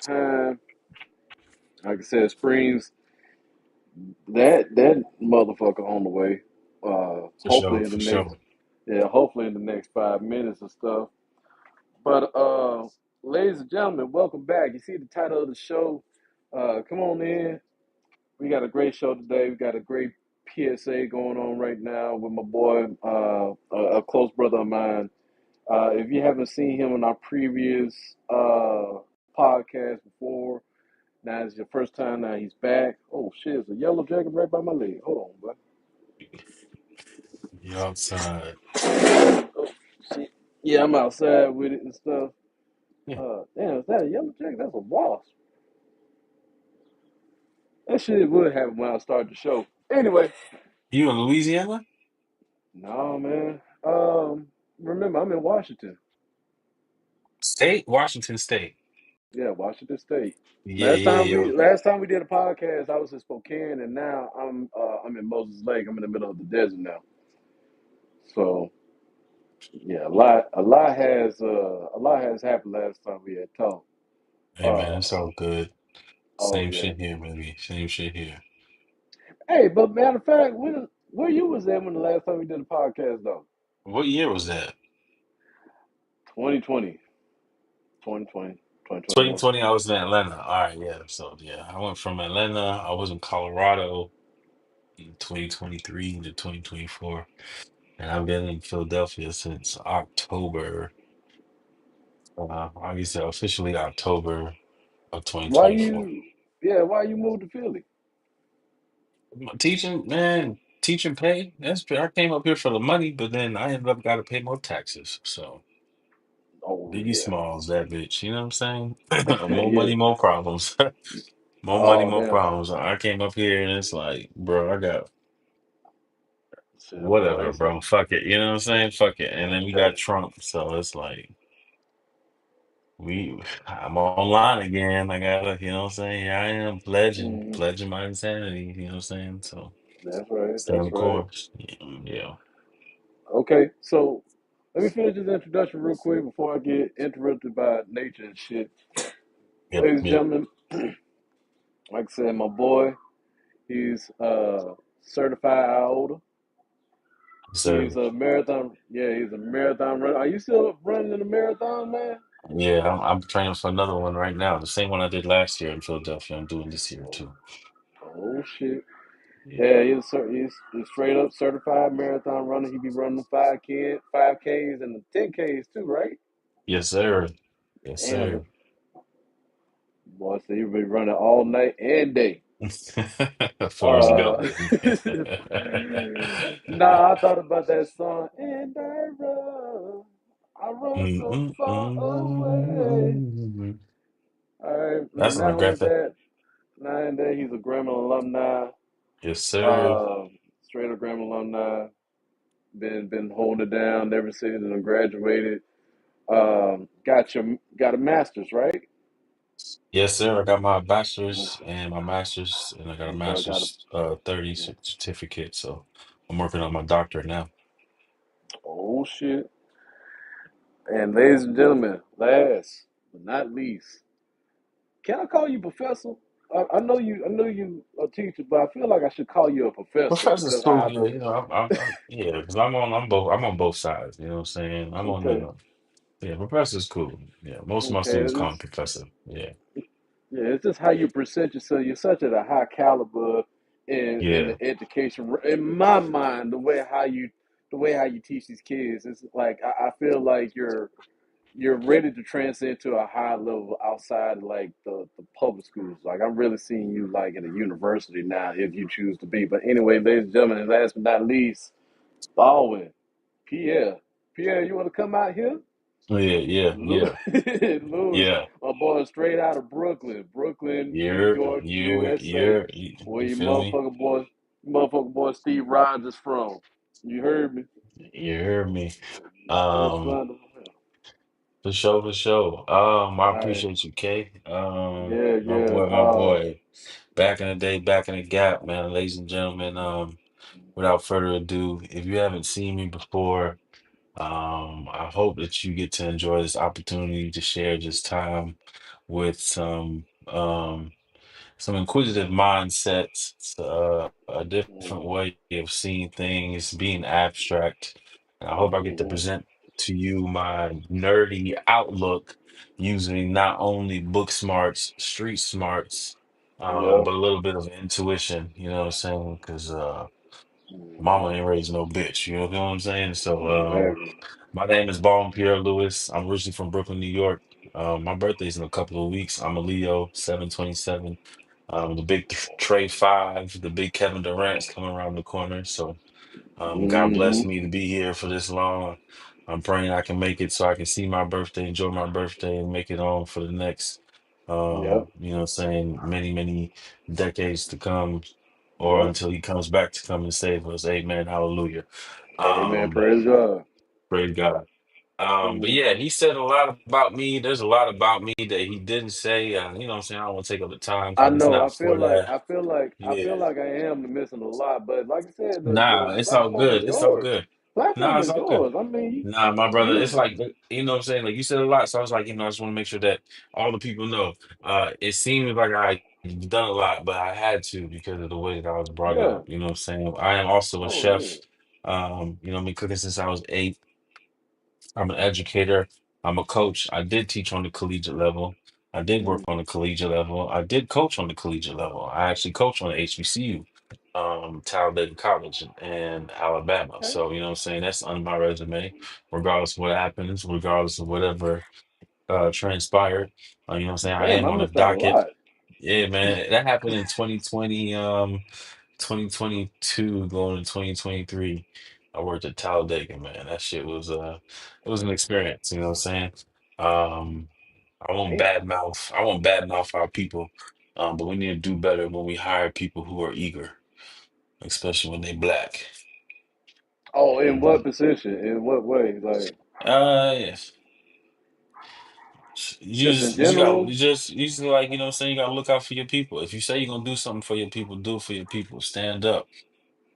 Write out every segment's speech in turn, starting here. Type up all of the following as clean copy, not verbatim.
time. Like I said, Springs, that motherfucker on the way. For sure, Hopefully in the for next, sure. yeah, hopefully in the next 5 minutes or stuff. But ladies and gentlemen, welcome back. You see the title of the show. Come on in. We got a great show today. We got a great PSA going on right now with my boy, a close brother of mine. If you haven't seen him in our previous podcast before, now it's your first time. Now he's back. Oh shit! There's a yellow jacket right by my leg. Hold on, You outside. bud. Oh shit! Yeah, I'm outside with it and stuff. Yeah. Damn, is that a yellow jacket? That's a wasp. That shit would happen when I started the show. Anyway, You in Louisiana? no man. Remember I'm in Washington. State? Washington State. Yeah, Washington State. Yeah, Last yeah, time we yo. last time we did a podcast, I was in Spokane, and now I'm in Moses Lake. I'm in the middle of the desert now. So yeah, a lot has happened last time we had talked. Hey man, Uh it's all good. oh Same yeah. shit here, maybe. Same shit here. Hey, but matter of fact, where you was at when the last time we did a podcast though? What year was that? 2020, 2020, 2021. 2020, I was in Atlanta. All right, yeah. So yeah, I went from Atlanta. I was in Colorado in 2023 to 2024. And I've been in Philadelphia since October. Obviously officially October of Why 2024. you yeah, why you moved to Philly? Teaching, man, teaching pay. I came up here for the money, but then I ended up got to pay more taxes. So Oh Biggie yeah. Smalls, that bitch. You know what I'm saying? More Yeah. money, more problems. More money, Oh more damn. problems. I came up here and it's like, bro, I got Shit, boy, whatever, it's a bro. Fuck it. You know what I'm saying? Fuck it. And then we got hey. Trump, so it's like I'm online again. I gotta, you know what I'm saying? Here I am Mhm. pledging my insanity. You know what I'm saying? So That's right. stay on That's the right. course. Yeah, yeah. Okay, so let me finish this introduction real quick before I get interrupted by nature and shit. Yep, Ladies and yep. gentlemen, like I said, my boy, he's certified IOTA. He's So a marathon. Yeah, he's a marathon runner. Are you still running in the marathon, man? yeah, I'm training for another one right now. The same one I did last year in Philadelphia. I'm doing this year Oh, too. oh shit. Yeah. Yeah, he's straight up certified marathon runner. He be running 5Ks and the 10Ks too, right? Yes, sir. Yes, Damn, sir. boy, so he be running all night and day. Forrest Uh, Gump. nah, I thought about that song. And I run so Mm, mm, far away. mm. All right, That's and my not only grandpa. that, he's a Grambling alumni. Yes, sir. Uh, Straight up Grambling alumni. Been holding it down ever since I graduated. Got a master's, right? Yes, sir. I got my bachelor's and my master's, and I got a Okay, got a master's 30 certificate. So I'm working on my doctorate now. oh shit. And ladies and gentlemen, last but not least, can I call you professor? I know you a teacher, but I feel like I should call you a professor Professor's because cool. how Yeah, you know, yeah, because I'm on both sides. You know what I'm saying? I'm on okay, the yeah. Professor's cool. Yeah, most of my okay, students call me professor. Yeah, yeah, it's just how you present yourself. You're such at a high caliber in yeah, the education. In my mind, the way how you teach these kids, it's like I feel like you're ready to transcend to a high level outside like the public schools. Like I'm really seeing you like at a university now if you choose to be. But anyway, ladies and gentlemen, and last but not least, Baldwin, Pierre. Pierre, you want to come out here? oh, yeah, yeah, Louis, yeah, Louis, yeah. my boy, straight out of Brooklyn, New You're York, you're USA, you're you, where you feel me? your motherfucker boy Steve Rogers from. You heard me? You heard me. What's Um, going on? for sure, for sure. I All right, appreciate you, Kay. yeah, yeah. My boy. Back in the day, back in the gap, man, ladies and gentlemen. Without further ado, if you haven't seen me before, I hope that you get to enjoy this opportunity to share just time with some inquisitive mindsets, a different Mm-hmm. way of seeing things, being abstract. And I hope I get to Mm-hmm. present to you my nerdy outlook using not only book smarts, street smarts, Yeah. but a little bit of intuition. You know what I'm saying? Because Mm-hmm. mama ain't raised no bitch. You know what I'm saying? So Exactly. my name is Baldwin Pierre Lewis. I'm originally from Brooklyn, New York. My birthday's in a couple of weeks. I'm a Leo, 7/27. The big Trey 5, the big Kevin Durant's coming around the corner. So God bless Mm-hmm. me to be here for this long. I'm praying I can make it so I can see my birthday, enjoy my birthday, and make it on for the next, Yep. you know what I'm saying, many, many decades to come, or Yep. until he comes back to come and save us. Amen. Hallelujah. Amen. Um, Praise God. Praise God. But yeah, Mm-hmm. he said a lot about me. There's a lot about me that he didn't say. You know what I'm saying? I don't want to take up the time I because it's know. not for that. I feel Yeah. like I am missing a lot. But like I said, Nah, the it's all platform is good. It's all yours. good. Nah, Platform it's is all good. yours. I mean, Nah, my brother, it's you. like, you know what I'm saying? Like you said a lot. So I was like, I just want to make sure that all the people know. It seems like I've done a lot, but I had to because of the way that I was brought Yeah. up. You know what I'm saying? I am also a Oh yeah. chef. I've been cooking since I was 8. I'm an educator. I'm a coach. I did teach on the collegiate level. I did work on Mm-hmm. the collegiate level. I did coach on the collegiate level. I actually coached on the HBCU, Talladega College in Alabama. Okay. So, you know what I'm saying? That's on my resume, regardless of what happens, regardless of whatever transpired. You know what I'm saying? I Damn, am I on the missed out a docket. lot. Yeah, man. That happened in 2020. 2022 going to 2023, I worked at Talladega, man. That shit was it was an experience, you know what I'm saying? Um Damn. I won't badmouth our people. But we need to do better when we hire people who are eager, especially when they black. Oh, in Mhm. what position? In what way? Like Yes. just in You just got general? you just like, you know what I'm saying, you gotta look out for your people. If you say you're gonna do something for your people, do it for your people. Stand up.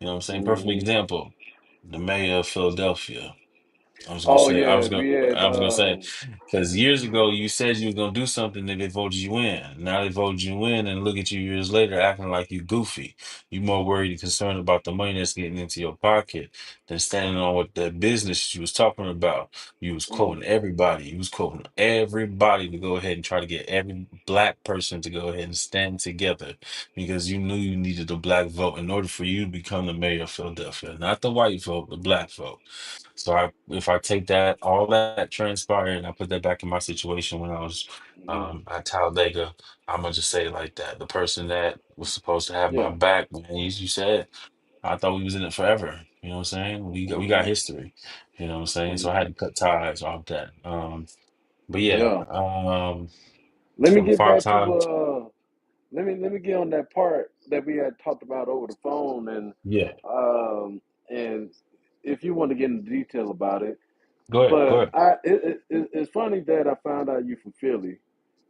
You know what I'm saying? Perfect Mm-hmm. example. The mayor of Philadelphia. Oh yeah, we had I was gonna say, because years ago you said you was gonna do something and they voted you in. Now they voted you in, and look at you years later acting like you goofy. You more worried and concerned about the money that's getting into your pocket than standing on what the business you was talking about. You was quoting mm, everybody. You was quoting everybody to go ahead and try to get every black person to go ahead and stand together because you knew you needed the black vote in order for you to become the mayor of Philadelphia, not the white vote, the black vote. So if I take that, all that transpired, and I put that back in my situation when I was mm, at Talladega, I'm gonna just say it like that. The person that was supposed to have my yeah. back, man, you said, I thought we was in it forever. You know what I'm saying? We got Mm-hmm. history. You know what I'm saying? So I Mm-hmm. had to cut ties off that. But yeah, Yeah. Let me from get part back to time, let me get on that part that we had talked about over the phone yeah. and if you want to get into detail about it. Go ahead, go But ahead. it's funny that I found out you from Philly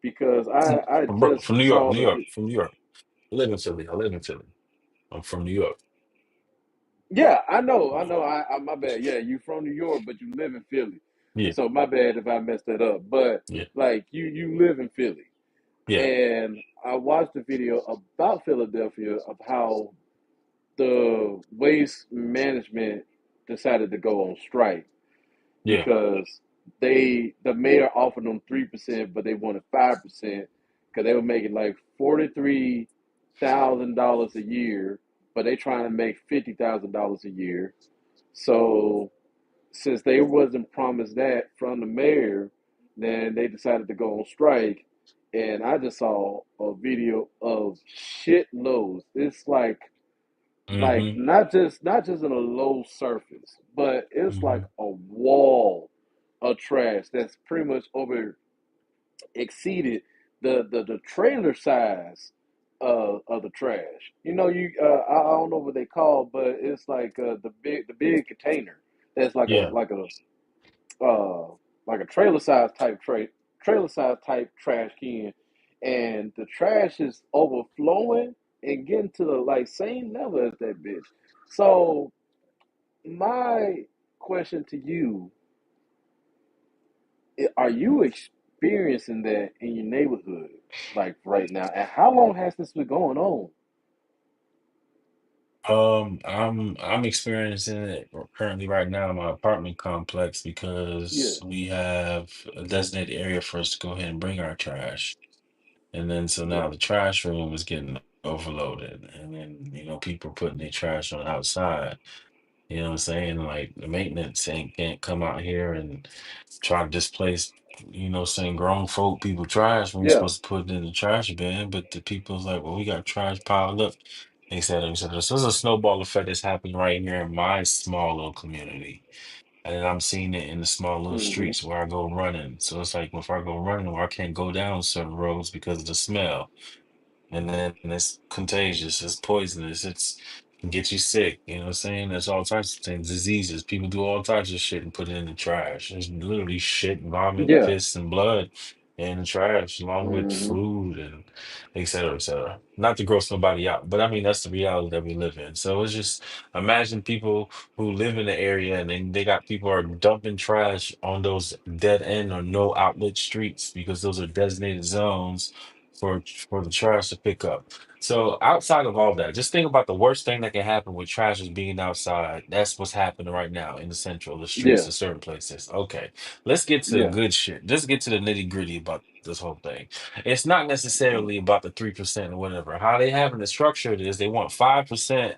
because I just From New York, saw New the York, from New York. I live in Philly. I live in Philly. I'm from New York. yeah, I know. I my bad. Yeah, you from New York, but you live in Philly. Yeah, So my bad if I messed that up. But yeah, like you live in Philly, yeah, and I watched a video about Philadelphia of how the waste management decided to go on strike yeah, because the mayor offered them 3%, but they wanted 5% because they were making like $43,000 a year, but they trying to make $50,000 a year. So since they wasn't promised that from the mayor, then they decided to go on strike. And I just saw a video of shitloads. It's like mm-hmm, not just in a low surface, but it's like mm-hmm. a wall of trash that's pretty much over exceeded the trailer size of the trash. You know, I don't know what they call, but it's like the big container that's Yeah, uh like a trailer size type trash can, and the trash is overflowing and getting to the like same level as that bitch. So my question to you: are you experiencing that in your neighborhood, like right now? And how long has this been going on? I'm experiencing it currently right now in my apartment complex Yeah, because we have a designated area for us to go ahead and bring our trash. And then so now yeah, the trash room is getting overloaded. And then, people putting their trash on outside. You know what I'm saying? Like the maintenance ain't can't come out here and try to displace, saying grown folk people trash when you're yeah. supposed to put it in the trash bin. But the people's like, well, we got trash piled up. Et cetera. So there's a snowball effect that's happening right here in my small little community. And then I'm seeing it in the small little Mm-hmm. streets where I go running. So it's like if I go running, or I can't go down certain roads because of the smell, and then it's contagious, it's poisonous, it's can get you sick, you know what I'm saying? There's all types of things, diseases. People do all types of shit and put it in the trash. There's literally shit, vomit, Yeah. piss, and blood in the trash, along with Mm-hmm. food and et cetera, et cetera. Not to gross nobody out, but I mean that's the reality that we live in. So it's just imagine people who live in the area and then they got people are dumping trash on those dead end or no outlet streets because those are designated zones for for the trash to pick up. So outside of all that, just think about the worst thing that can happen with trash is being outside. That's what's happening right now in the central, the streets Yeah. of certain places. Okay, let's get to the Yeah. good shit. Let's get to the nitty gritty about this whole thing. It's not necessarily about the 3% or whatever. How they having it structured is they want 5%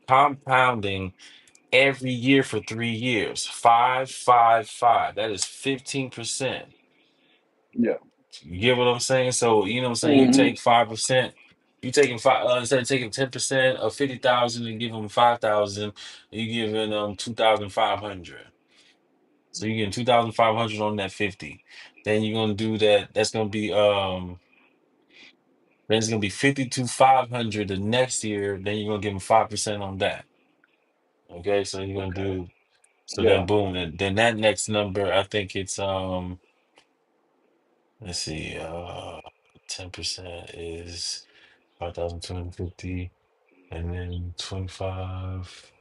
compounding every year for 3 years. Five, five, five. That is 15%. Yeah. You get what I'm saying? So, you know what I'm saying? You Mm-hmm. take 5%, you taking five instead of taking 10% of 50,000 and give them 5,000, you giving them 2,500. So you're getting 2,500 on that 50. Then you're gonna do that. Then it's gonna be 52,500 the next year. Then you're gonna give them 5% on that. Okay, so you're gonna Okay. do so then Yeah. boom, then that next number, I think it's let's see, 10% is 5,250, and then 25.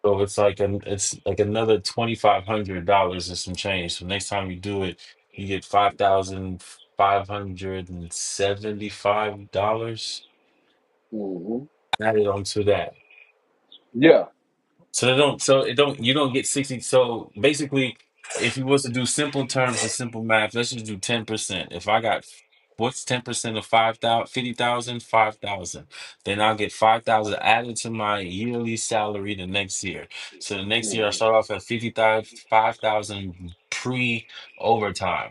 So it's like another $2,500 and some change. So next time you do it, you get $5,575 Mm-hmm. added onto that. Yeah. You don't get 60. So basically, if you was to do simple terms and simple math, let's just do 10%. If I got what's 10% of 5,000, 50,000, 5,000. Then I'll get 5,000 added to my yearly salary the next year. So the next year I Mm-hmm. start off at 50,000, 5,000 pre overtime.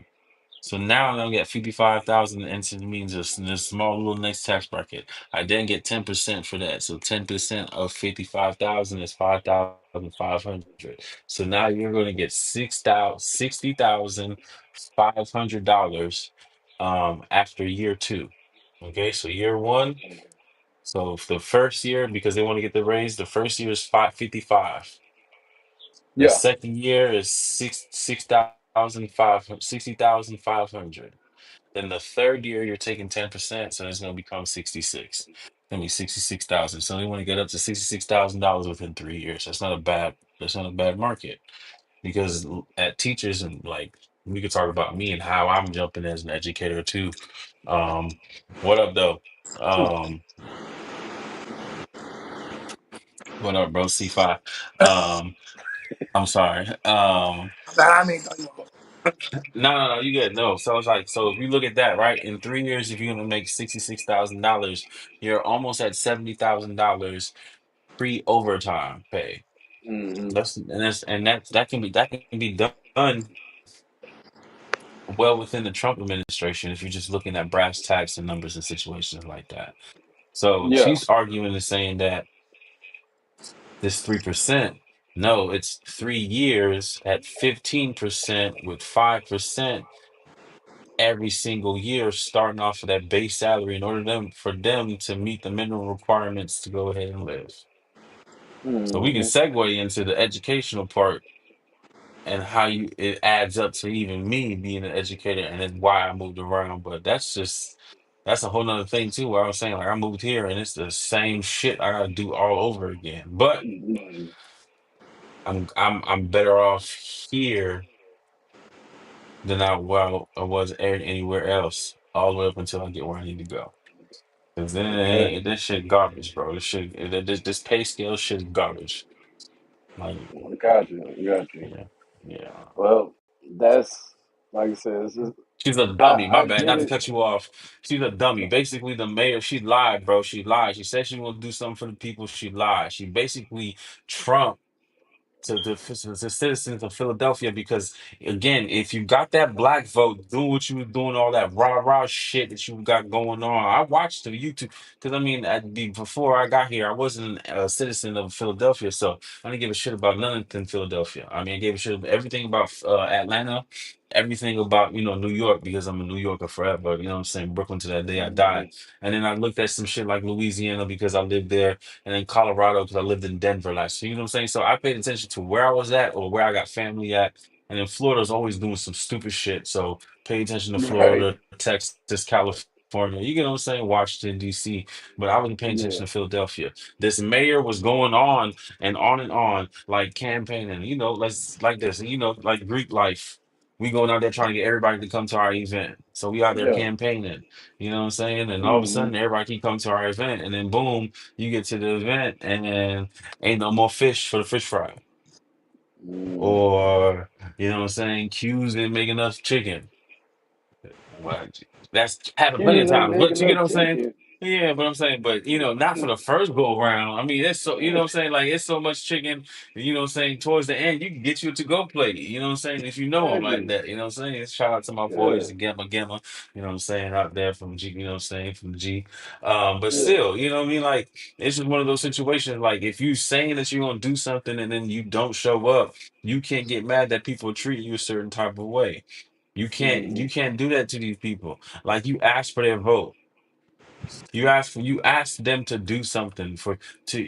So now I'm gonna get 55,000 into means this small little next tax bracket. I then get 10% for that. So 10% of 55,000 is 5,500. So now you're gonna get $60,500 after year two. Okay, so year one. So for the first year, because they want to get the raise, the first year is 555. The Yeah. second year is 6,500, 60,500. Then the third year, you're taking 10%, so it's going to become 66. It's going to be 66,000. So they want to get up to $66,000 within 3 years. That's not a bad market because at teachers and like we could talk about me and how I'm jumping as an educator too. Um, what up though? Um, what up, bro? C5. I'm sorry. I mean, no, you No, you good. No. So it's like, so if you look at that, right, in 3 years, if you're gonna make $66,000, you're almost at $70,000 pre overtime pay. Mm-hmm. That can be done well within the Trump administration if you're just looking at brass tacks and numbers and situations like that. So Yeah. she's arguing and saying that this 3%, no, it's 3 years at 15% with 5% every single year, starting off of that base salary in order for them to meet the minimum requirements to go ahead and live. So we can Mm-hmm. segue into the educational part and how you it adds up to even me being an educator and then why I moved around. But that's a whole nother thing too, where I was saying like I moved here and it's the same shit I gotta do all over again. But Mm-hmm. I'm better off here than I was anywhere else, all the way up until I get where I need to go. Cause then it Okay. ain't this shit garbage, bro. This pay scale shit is garbage. Like, Got you. Got you. yeah, yeah. Well, that's like I said. It's just, She's a dummy. My I bad. get Not to it. cut you off. She's a dummy. Basically, the mayor, she lied, bro. She lied. She said she was gonna do something for the people. She lied. She basically Trump to citizens of Philadelphia because again, if you got that black vote, doing what you was doing, all that rah rah shit that you got going on, I watched the YouTube because I mean, before I got here, I wasn't a citizen of Philadelphia, so I didn't give a shit about nothing in Philadelphia. I mean, I gave a shit about everything about Atlanta. Everything about, New York because I'm a New Yorker forever, you know what I'm saying? Brooklyn to that day I die. Mhm. And then I looked at some shit like Louisiana because I lived there and then Colorado because I lived in Denver last year. You know what I'm saying? So I paid attention to where I was at or where I got family at. And then Florida's always doing some stupid shit. So pay attention to Right. Florida, Texas, California. You get what I'm saying? Washington, D.C. But I wasn't paying Yeah. attention to Philadelphia. This mayor was going on and on, like campaigning, let's like this, like Greek life. We going out there trying to get everybody to come to our event. So we out there Yeah. campaigning, you know what I'm saying? And all of a Hmm. sudden everybody keep coming to our event and then boom, you get to the event and ain't no more fish for the fish fry. Mm. Or, you know what I'm saying, Q's didn't make enough chicken. Well, that's happened plenty of Cues ain't times. But making you get enough what I'm saying? chicken. Yeah, but I'm saying, but not for the first go around. I mean, it's so you know what I'm saying, like it's so much chicken, you know what I'm saying, towards the end, you can get you a to-go plate, you know what I'm saying, if you know them like Exactly. that, you know what I'm saying? Shout out to my Yeah. boys, the Gamma Gamma, you know what I'm saying, out there from G, you know what I'm saying, from G. But Yeah. still, you know what I mean? Like, it's just one of those situations, like if you saying that you're gonna do something and then you don't show up, you can't get mad that people treat you a certain type of way. Hmm. You can't do that to these people. Like you ask for their vote. You ask them to do something for to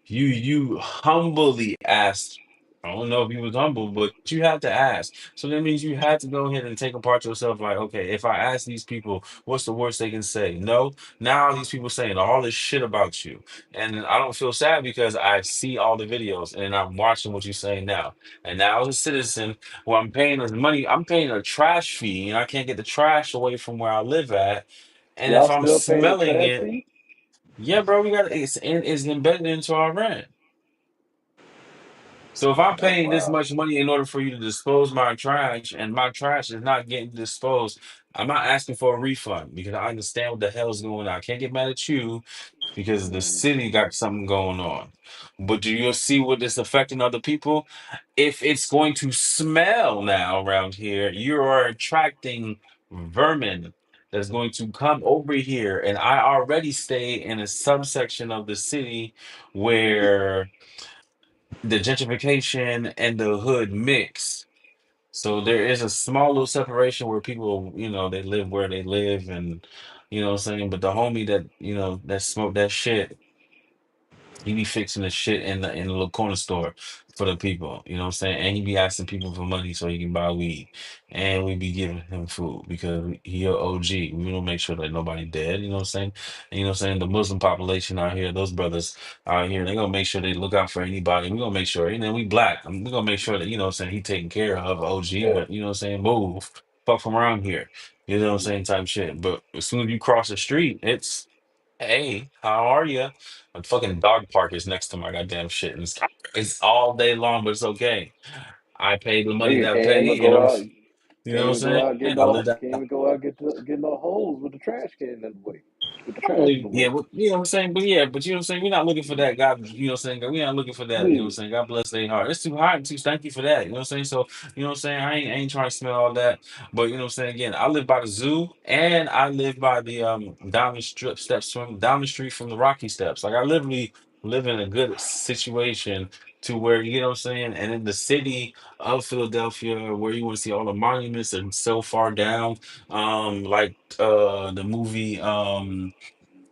you humbly asked. I don't know if he was humble, but you had to ask. So that means you had to go ahead and take apart yourself. Like, okay, if I ask these people, what's the worst they can say? No. Now these people saying all this shit about you, and I don't feel sad because I see all the videos and I'm watching what you're saying now. And now as a citizen, where I'm paying this money, I'm paying a trash fee, and I can't get the trash away from where I live at. And Y'all if I'm still paying the smelling trash it, fee? yeah, bro, it's embedded into our rent. So if I'm That's paying this wild. much money in order for you to dispose my trash and my trash is not getting disposed, I'm not asking for a refund because I understand what the hell is going on. I can't get mad at you because the Hmm. city got something going on. But do you see what is affecting other people? If it's going to smell now around here, you are attracting vermin that's going to come over here. And I already stay in a subsection of the city where the gentrification and the hood mix. So there is a small little separation where people, they live where they live and you know what I'm saying? But the homie that, that smoked that shit, he be fixing the shit in the little corner store for the people, you know what I'm saying? And he be asking people for money so he can buy weed. And we be giving him food because he a OG. We don't make sure that nobody dead, you know what I'm saying? And you know what I'm saying? The Muslim population out here, those brothers out here, they gonna make sure they look out for anybody. We gonna make sure, we black. We gonna make sure that, you know what I'm saying, he taken care of OG, Yeah. but you know what I'm saying, move. Fuck from around here. You know what I'm saying? Type shit. But as soon as you cross the street, it's hey, how are you? A fucking dog park is next to my goddamn shit, and it's all day long, but it's okay. I pay the money Nigga that I can't pay, even go out. you know Can't what I'm even go saying? out get I live no. that. Can't even go out get no holes with the trash can in the way. With the trash in Only, the yeah, way. well, you know what I'm saying? But yeah, but you know what I'm saying? We're not looking for that. God, you know what I'm saying? We're not looking for that. You know what I'm Please. saying? God bless their heart. It's too hot and too stanky for that. You know what I'm saying? So, you know what I'm saying? I ain't trying to smell all that. But you know what I'm saying? Again, I live by the zoo and I live by the down the strip steps from down the street from the Rocky Steps. Like I literally live in a good situation to where, you know what I'm saying? And in the city of Philadelphia, where you want to see all the monuments and so far down. Like the movie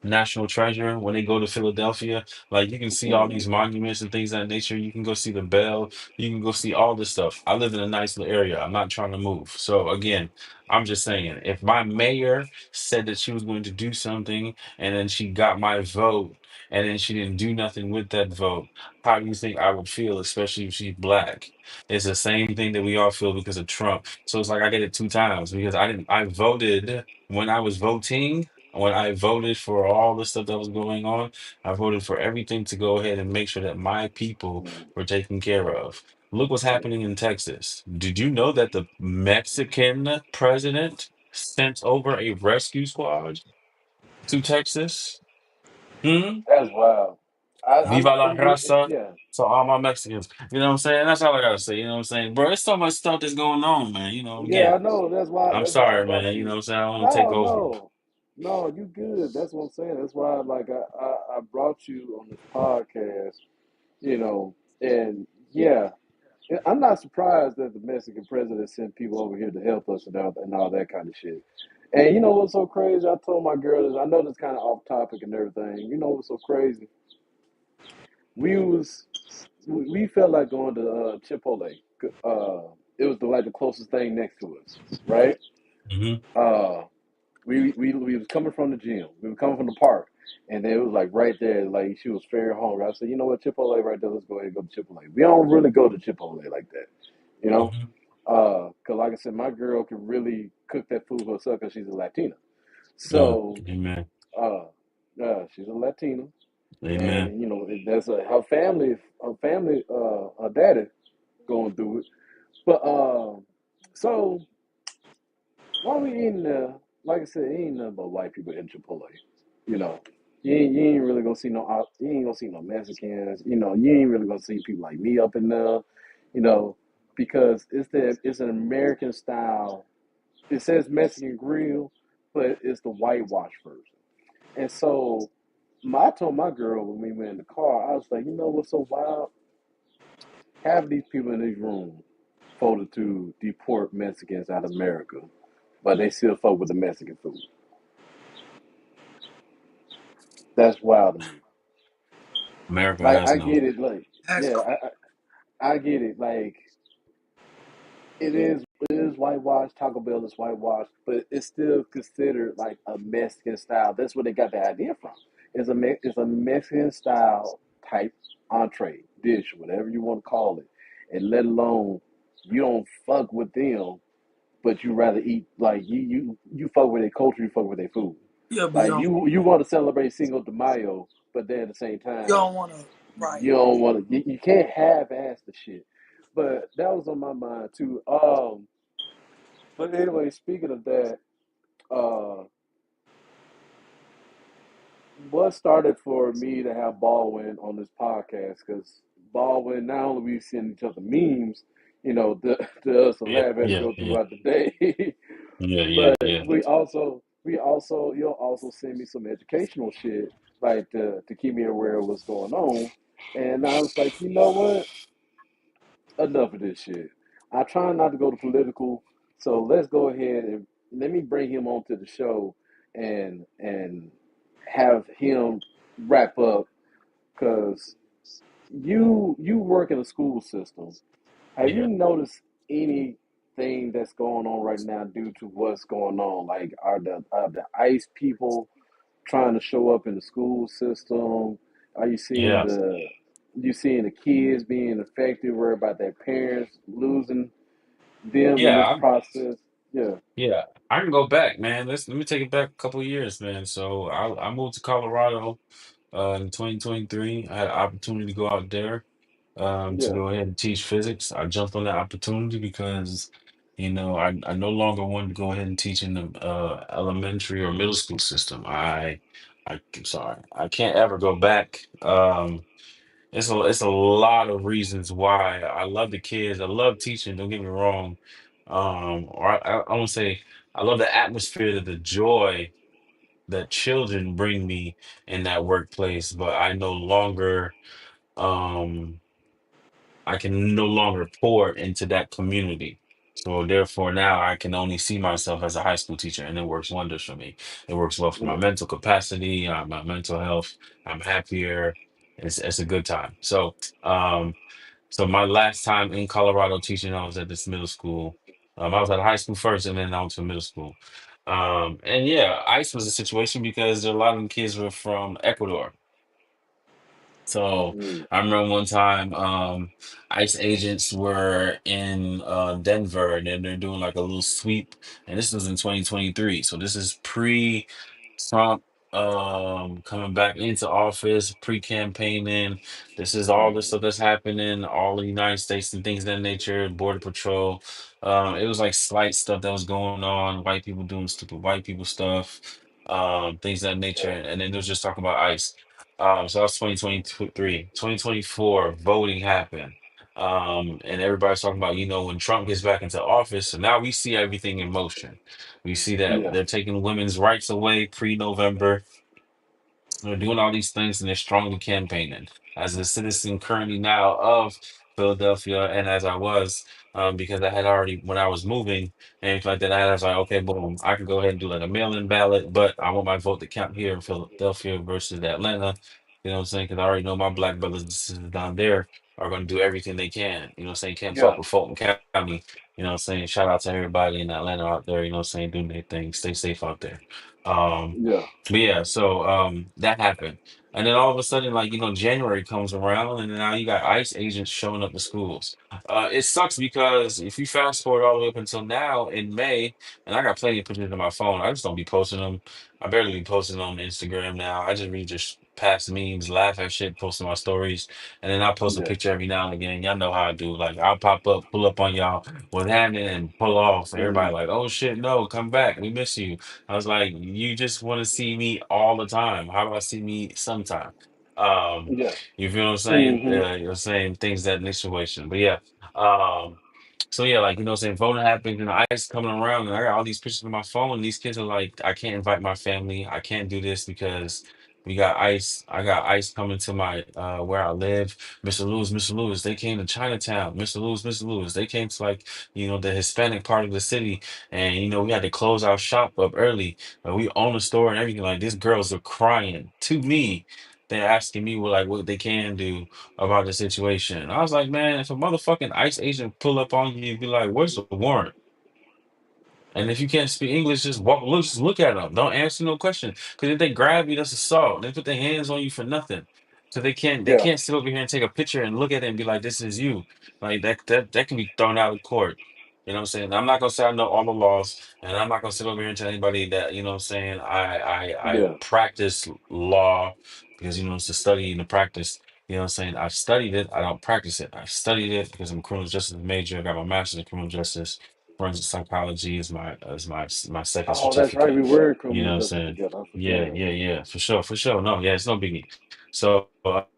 National Treasure when they go to Philadelphia. Like you can see all Hmm. these monuments and things of that nature. You can go see the Bell. You can go see all this stuff. I live in a nice little area. I'm not trying to move. So again, I'm just saying, if my mayor said that she was going to do something and then she got my vote. and then she didn't do nothing with that vote, how do you think I would feel, especially if she's black? It's the same thing that we all feel because of Trump. So it's like I get it two times because I voted when I was voting. When I voted for all the stuff that was going on, I voted for everything to go ahead and make sure that my people Mm, were taken care of. Look what's yeah. happening in Texas. Did you know that the Mexican president sent over a rescue squad to Texas? Hmm? That's wild. I'm Viva la raza yeah. to all my Mexicans. You know what I'm saying? That's all I gotta say. You know what I'm saying? Bro, there's so much stuff that's going on, man. You know, Yeah, again, I know. I'm That's why I sorry, brought man. You know what you. I'm saying? I don't want to take No, over. no, no. You good. That's what I'm saying. That's why, like, I brought you on this podcast. You know, and yeah, I'm not surprised that the Mexican president sent people over here to help us and all that kind of shit. And you know what's so crazy? I told my girl this. I know this kind of off topic and everything. You know what's so crazy? We was we felt like going to Chipotle. It was like the closest thing next to us, right? Hmm. Uh, we was coming from the gym. We were coming from the park, and it was like right there. Like she was very hungry. I said, you know what, Chipotle right there. Let's go ahead and go to Chipotle. We don't really go to Chipotle like that, you know. Hmm. Cause like I said, my girl can really cook that food herself because she's a Latina. Yeah. So, Amen. uh, she's a Latina, Amen. and you know that's her daddy going through it. But so while we eating there, like I said, ain't nothing but white people in Chipotle. You know, you ain't really gonna see you ain't gonna see no Mexicans. You know, you ain't really gonna see people like me up in there. You know, because it's an American style. It says Mexican grill, but it's the whitewash version. And so, I told my girl when we went in the car, I was like, you know what's so wild? Half of these people in this room voted to deport Mexicans out of America, but they still fuck with the Mexican food. That's wild to me. America Like has I no. get it, like That's yeah, crazy. I get it. Like it is whitewashed. Taco Bell is whitewashed, but it's still considered like a Mexican style. That's where they got the idea from. It's a Mexican style type entree dish, whatever you want to call it, and let alone you don't fuck with them, but you rather eat like you fuck with their culture, you fuck with their food. Yeah, but Like you want to celebrate Cinco de Mayo, but then at the same you time don't want to, right? you don't want to. You can't half-ass the shit. But that was on my mind too. But anyway, speaking of that, uh, what started for me to have Baldwin on this podcast? Because Baldwin, not only we send each other memes, you know, to us to Yeah. laugh as we Yeah. go Yeah. throughout the day, Yeah. Yeah. but Yeah. you'll also send me some educational shit like to keep me aware of what's going on. And I was like, you know what? Enough of this shit. I try not to go to political, so let's go ahead and let me bring him onto the show and have him wrap up because you work in a school system. Have you Yeah. noticed anything that's going on right now due to what's going on? Like, are the ICE people trying to show up in the school system? Are Yeah. you seeing the kids being affected, worried about their parents losing them in Yeah. this process? Yeah, Yeah. I can go back, man. Let me take it back a couple years, man. So I moved to Colorado in 2023. I had an opportunity to go out there to yeah, go ahead and teach physics. I jumped on that opportunity because, I no longer wanted to go ahead and teach in the elementary or middle school system. I'm sorry, I can't ever go back. It's a lot of reasons why. I love the kids. I love teaching. Don't get me wrong. Or I won't say I love the atmosphere, the joy that children bring me in that workplace, but um I can no longer pour into that community. So therefore now I can only see myself as a high school teacher, and it works wonders for me. It works well for my yeah. mental capacity, my mental health. I'm happier. It's a good time. Um so my last time in Colorado teaching, I was at this middle school. I was at high school first, and then I went to middle school. And yeah, ICE was a situation because a lot of the kids were from Ecuador. So Mm. I remember one time, ICE agents were in Denver, and then they're doing like a little sweep, and this was in 2023. So this is pre-Trump coming back into office, pre-campaigning. This is all the stuff that's happening, all the United States and things of that nature, Border Patrol. It was like slight stuff that was going on, white people doing stupid white people stuff, things of that nature, and then it was just talking about ICE. So that was 2023. 2024, voting happened. And everybody's talking about, when Trump gets back into office. So now we see everything in motion. We see that Yeah. they're taking women's rights away pre-November. They're doing all these things and they're strongly campaigning. As a citizen currently now of Philadelphia, and as I was, because I had already, when I was moving and anything like that, I was like, okay, boom, I can go ahead and do like a mail-in ballot, but I want my vote to count here in Philadelphia versus Atlanta. You know what I'm saying? Because I already know my black brothers and sisters down there are going to do everything they can. You know what I'm saying? Can't fuck Yeah. with Fulton County. You know what I'm saying? Shout out to everybody in Atlanta out there, you know what I'm saying? Doing their thing. Stay safe out there. Um, Yeah. but yeah, so that happened. And then all of a sudden, like, January comes around and now you got ICE agents showing up to schools. It sucks because if you fast forward all the way up until now in May, and I got plenty of pictures on my phone, I just don't be posting them. I barely be posting on Instagram now. I just really just pass memes, laugh at shit, posting my stories, and then I post a Yeah. picture every now and again. Y'all know how I do. Like I'll pop up, pull up on y'all with happening and pull off. Everybody Mm. like, oh shit, no, come back. We miss you. I was like, you just want to see me all the time. How about see me sometime? Um, Yeah. you feel what I'm saying? Mm-hmm. You're saying things that situation. But yeah. So yeah, like what I'm saying, voting happened and ICE coming around and I got all these pictures on my phone and these kids are like, I can't invite my family. I can't do this because we got ICE. I got ICE coming to my where I live. Mr. Lewis, they came to Chinatown. Mr. Lewis, they came to like, the Hispanic part of the city and we had to close our shop up early, but we own a store and everything. Like these girls are crying to me. They're asking me what what they can do about the situation. I was like, man, if a motherfucking ICE agent pull up on you and be like, "Where's the warrant?" And if you can't speak English, just look at them. Don't answer no question. Because if they grab you, that's assault. They put their hands on you for nothing. So they Yeah. can't sit over here and take a picture and look at it and be like, "This is you." Like that can be thrown out of court. You know what I'm saying? I'm not gonna say I know all the laws, and I'm not gonna sit over here and tell anybody that what I'm saying I Yeah. practice law because it's a study and a practice. You know what I'm saying? I've studied it. I don't practice it. I've studied it because I'm a criminal justice major. I got my master's in criminal justice. Forensic psychology is my second Oh, that's right. We certificate. were in You know criminal what I'm justice saying? together. I Yeah, forgot. yeah, yeah, for sure, for sure. No, yeah, it's no biggie. So, but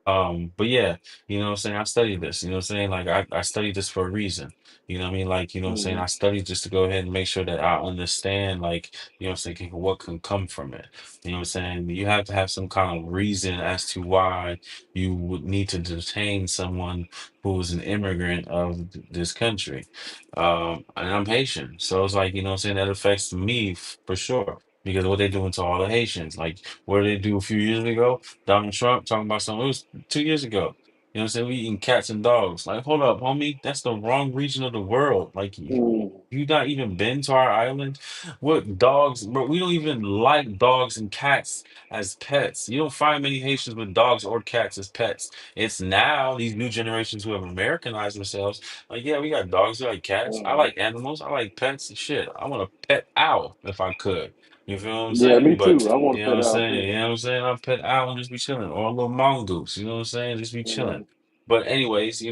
yeah, you know what I'm saying? I studied this, you know what I'm saying? Like I studied this for a reason. You know what I mean? Like, what I'm saying? Mm-hmm. I studied just to go ahead and make sure that I understand, like, what I'm saying, what can come from it. You know what I'm saying? You have to have some kind of reason as to why you would need to detain someone who is an immigrant of this country. And I'm Haitian. So it's like, what I'm saying, that affects me for sure. Because what they doing to all the Haitians. Like what did they do a few years ago? Donald Trump talking about something. It was 2 years ago. You know what I'm saying? We eating cats and dogs. Like, hold up, homie. That's the wrong region of the world. Like Mm-hmm. you not even been to our island? What dogs, bro? We don't even like dogs and cats as pets. You don't find many Haitians with dogs or cats as pets. It's now these new generations who have Americanized themselves. Like, yeah, we got dogs, we like cats. I Uh-huh. like animals. I like pets and shit. I want a pet owl if I could. You feel what I'm Yeah, saying? me But too. I want you to know what put I'm it out saying? too. You know what I'm saying? I'll pet owl and just be chilling. Or a little mongoose, you know what I'm saying? Just be chilling. Mm-hmm. But anyways,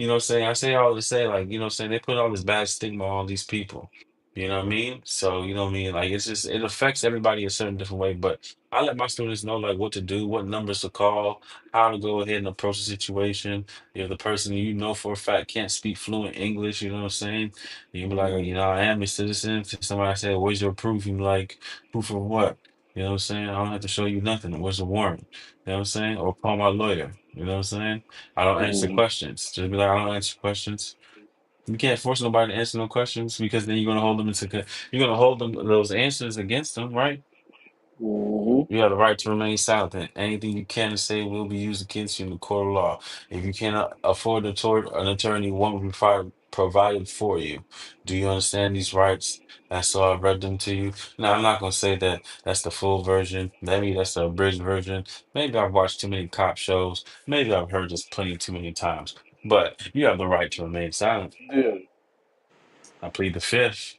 what I'm saying? I say all to say, like, what I'm saying, they put all this bad stigma on all these people. You know what I mean? So, you know what I mean? Like, it's just, it affects everybody a certain different way. But I let my students know, like, what to do, what numbers to call, how to go ahead and approach the situation. If the person you know for a fact can't speak fluent English, you know what I'm saying? You be like, Mm-hmm. I am a citizen. To somebody say, where's your proof? You be like, proof of what? You know what I'm saying? I don't have to show you nothing. Where's the warrant? You know what I'm saying? Or call my lawyer. You know what I'm saying? I don't answer Mm-hmm. questions. Just be like, I don't answer questions. You can't force nobody to answer no questions because then you're gonna hold them those answers against them, right? Mm-hmm. You have the right to remain silent. And anything you can say will be used against you in the court of law. If you cannot afford an attorney, one will be provided for you. Do you understand these rights? And so I read them to you. Now, I'm not going to say that that's the full version. Maybe that's the abridged version. Maybe I've watched too many cop shows. Maybe I've heard this plenty too many times. But you have the right to remain silent. Yeah. I plead the fifth.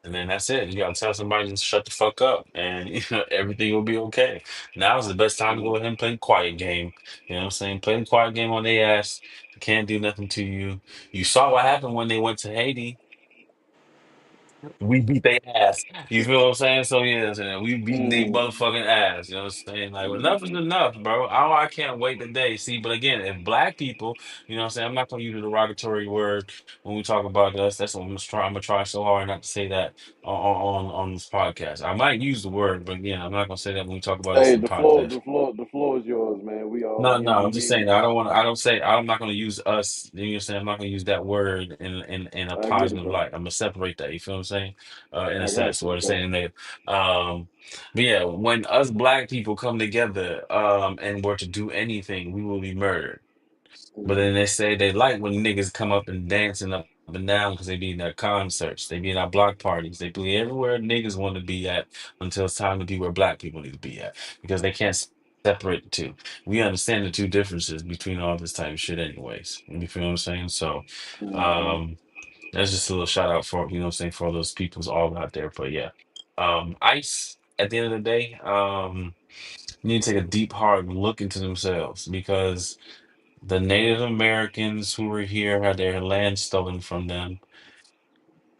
And then that's it. You gotta tell somebody to shut the fuck up, and everything will be okay. Now's the best time to go Mm, ahead and play the quiet game. You know what I'm saying? Play the quiet game on their ass. They can't do nothing to you. You saw what happened when they went to Haiti. We beat their ass. You feel what I'm saying? So yeah, so we beating their mm, motherfucking ass. You know what I'm saying? Like enough is mm. enough, bro. I can't wait today. See, but again, if black people, you know what I'm saying? I'm not gonna use a derogatory word when we talk about us. That's what I'm gonna try. I'm gonna try so hard not to say that on this podcast. I might use the word, but again, I'm not gonna say that when we talk about us Hey, in the podcast. the floor is yours, man. We all No, no, human I'm just saying beings. that I don't want to. I don't say I'm not going to use us. You know what I'm saying? I'm not going to use that word in a I get it, positive bro. light. I'm gonna separate that. You feel what I'm saying? In a I got sense, you. what I I'm got saying there. But yeah, when us black people come together, and were to do anything, we will be murdered. you. But Mm, then they say they like when niggas come up and dancing up and down because they be in their concerts, they be in our block parties, they be everywhere niggas want to be at until it's time to be where black people need to be at because they can't separate the two. We understand the two differences between all this type of shit, anyways. You feel what I'm saying? So, mm, um, that's just a little shout out for you know what I'm saying for all those peoples all out there. But yeah, ICE at the end of the day, need to take a deep hard look into themselves because the Native Americans who were here had their land stolen from them.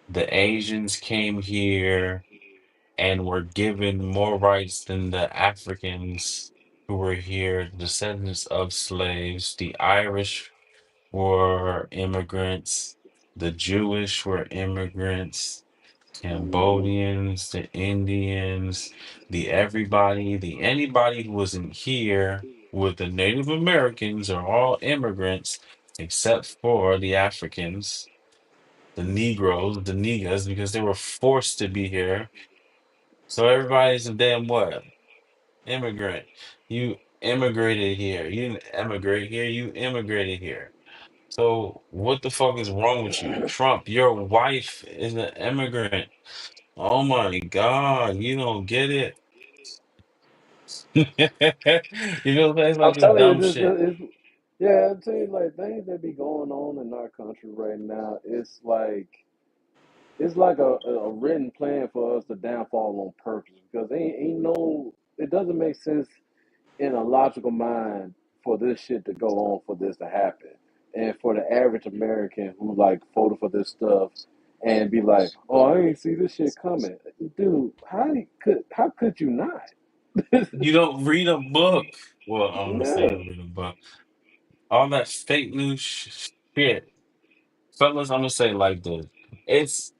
The Asians came here and were given more rights than the Africans who were here, descendants of slaves. The Irish were immigrants. The Jewish were immigrants. mm, Cambodians, the Indians, the everybody, the anybody who wasn't here with the Native Americans are all immigrants except for the Africans, the Negroes, the Niggas, because they were forced to be here. So everybody's a damn what? Immigrant. You immigrated here. You didn't emigrate here, you immigrated here. So what the fuck is wrong with you? Trump, your wife is an immigrant. Oh my God, you don't get it. You know, it's I'm like this telling you, dumb shit. yeah, I'm telling you, like things that be going on in our country right now. It's like a written plan for us to downfall on purpose because ain't no, it doesn't make sense in a logical mind for this shit to go on, for this to happen, and for the average American who like voted for this stuff and be like, "Oh, I ain't see this shit coming, dude. How could you not?" You don't read a book. Well, I'm gonna say you Yeah, don't read a book. All that fake news shit. Fellas, I'm gonna say it like this. It's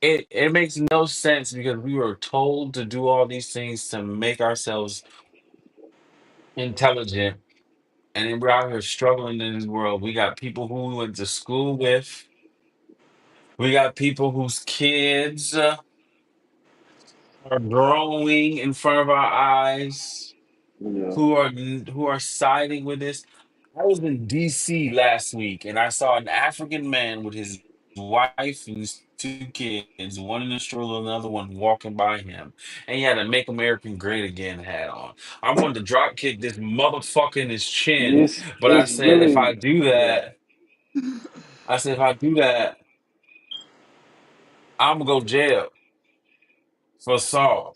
it makes no sense because we were told to do all these things to make ourselves intelligent, and then we're out here struggling in this world. We got people who we went to school with. We got people whose kids are growing in front of our eyes yeah. who are siding with this. I was in DC last week and I saw an African man with his wife and his two kids, one in a stroller, another one walking by him. And he had a Make America Great Again hat on. I wanted to drop kick this motherfucker in his chin, but I It's said if I really, do yeah. that, I said if I do that, I'm gonna go jail for assault.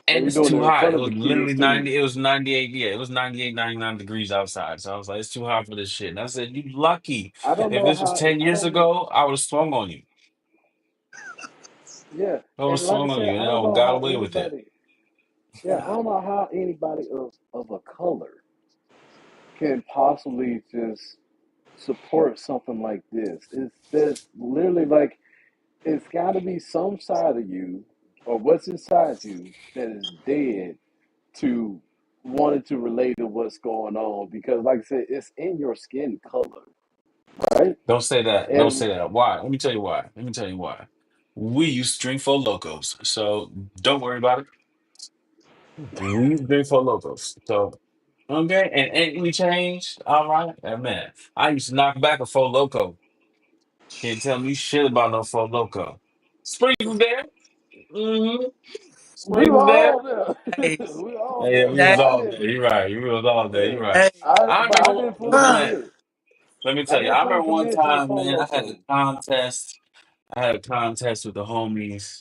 And And you're it's doing too it in hot. front It of was the kids literally too. 90. It was 98. Yeah, it was 98, 99 degrees outside. So I was like, it's too hot for this shit. And I said, you lucky. I don't If know this was how. 10 I years don't. ago, I would have swung on you. Yeah, I would have and like I swung on said, you, and I I don't would have know got how away with it. anybody. Yeah, I don't know how anybody of a color can possibly just support something like this. It's there's literally like it's got to be some side of you or what's inside you that is dead to wanting to relate to what's going on because, like I said, it's in your skin color, right? Don't say that. Don't And say that. Why? Let me tell you why. Let me tell you why. We use drink for locos, so don't worry about it. We use drink for locos. So Okay, and ain't we changed? All right, man. I used to knock back a Four Loco. Can't tell me shit about no Four Loco. Springs was there. Mm-hmm. We Springs were was there. all there. Hey, We were all Yeah, there. we But was that, I all didn't. there. You're right. You was all there. You're Yeah. right. hey, I I but I remember. didn't fully uh, commit. Let me I tell you. didn't I fully remember one commit to the time, Four man. I had a Loco. contest. I had a contest with the homies,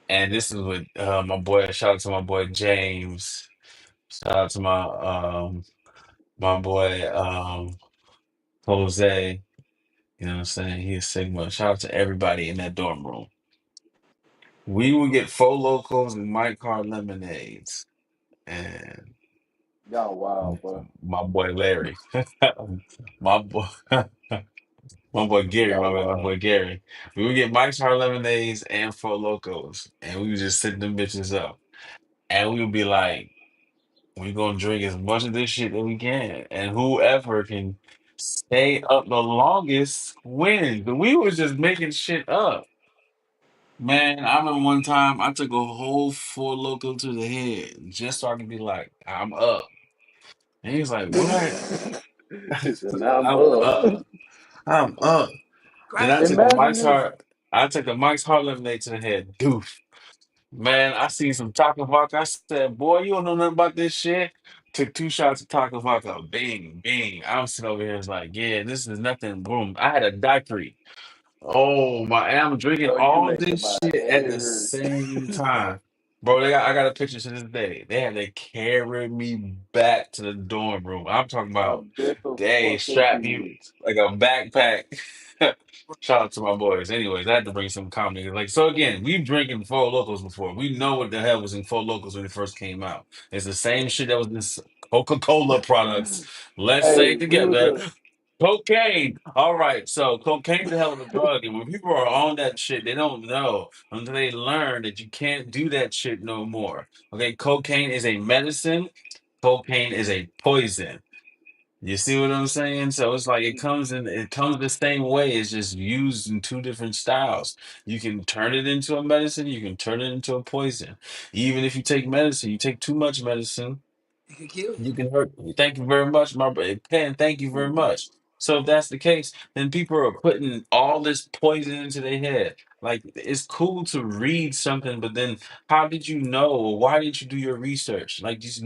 and this is with my boy. Shout out to my boy James. Shout out to my boy Jose. You know what I'm saying? He is Sigma. Shout out to everybody in that dorm room. We would get four locals and Mike Hard lemonades, and Y'all wild, boy. my boy Larry, my boy, my boy Gary, Y'all my wild. boy Gary. We would get Mike's Hard lemonades and four locals, and we would just sit them bitches up, and we would be like, "We gonna drink as much of this shit that we can, and whoever can stay up the longest wins." But we was just making shit up. Man, I remember one time I took a whole four loco to the head just so I could be like, I'm up. And he was like, what? He said, "Now I'm I'm up." up. I'm up. Then I crazy. took a Imagine Mike's this. Hard, I took a Mike's Hard lemonade to the head. Doof. Man, I seen some taco vodka. I said, boy, you don't know nothing about this shit. Took two shots of taco vodka. Bing, bing. I'm sitting over here. It's like, yeah, this is nothing. Boom. I had a daiquiri. Oh my! And I'm drinking Oh, you all making this my shit at head the hurt. same time, bro. I got a picture to this day. They had to carry me back to the dorm room. I'm talking I about bet the they fuck they strapped me did. like a backpack. Shout out to my boys. Anyways, I had to bring some comedy. Like so again, we've drinking Four Locals before. We know what the hell was in Four Locals when it first came out. It's the same shit that was in Coca-Cola products. Let's say Hey, it we was together. a Cocaine. All right. So cocaine's a hell of a drug. And when people are on that shit, they don't know until they learn that you can't do that shit no more. Okay. Cocaine is a medicine. Cocaine is a poison. You see what I'm saying? So it's like it comes the same way. It's just used in two different styles. You can turn it into a medicine, you can turn it into a poison. Even if you take medicine, you take too much medicine, It can kill you. you can hurt. Thank you very much, my brother. Ken, thank you very much. So if that's the case, then people are putting all this poison into their head. Like it's cool to read something, but then how did you know? Or why didn't you do your research? Like these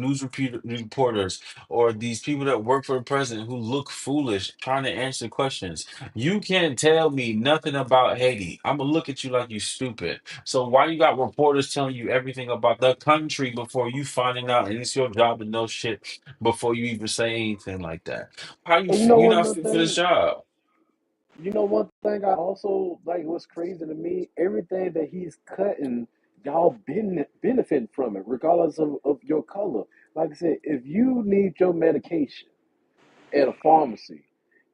reporters or these people that work for the president who look foolish trying to answer questions. You can't tell me nothing about Haiti. I'm gonna look at you like you stupid. So why you got reporters telling you everything about the country before you finding out, and it's your job to know shit before you even say anything like that? How you and you fit? know You're one not other fit for this thing. job. You know one thing I also like what's crazy to me, everything that he's cutting, y'all benefiting from it, regardless of your color. Like I said, if you need your medication at a pharmacy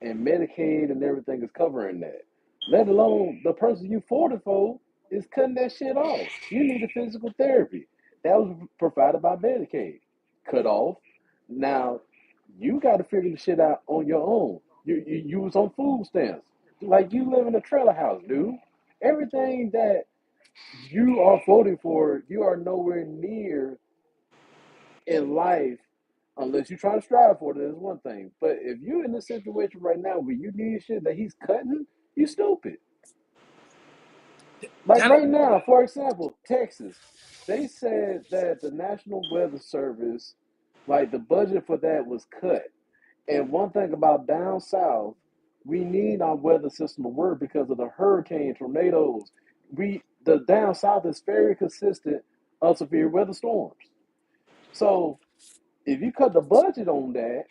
and Medicaid and everything is covering that, let alone the person you fought it for is cutting that shit off. You need a physical therapy. That was provided by Medicaid. Cut off. Now you got to figure the shit out on your own. You was on food stamps. Like you live in a trailer house, dude. Everything that you are voting for, you are nowhere near in life unless you try to strive for it. Is one thing. But if you're in this situation right now where you need shit that he's cutting, you stupid. Like That right now, for example, Texas, they said that the National Weather Service, like the budget for that was cut. And one thing about down south, we need our weather system to work because of the hurricane, tornadoes. The down south is very consistent of severe weather storms. So if you cut the budget on that,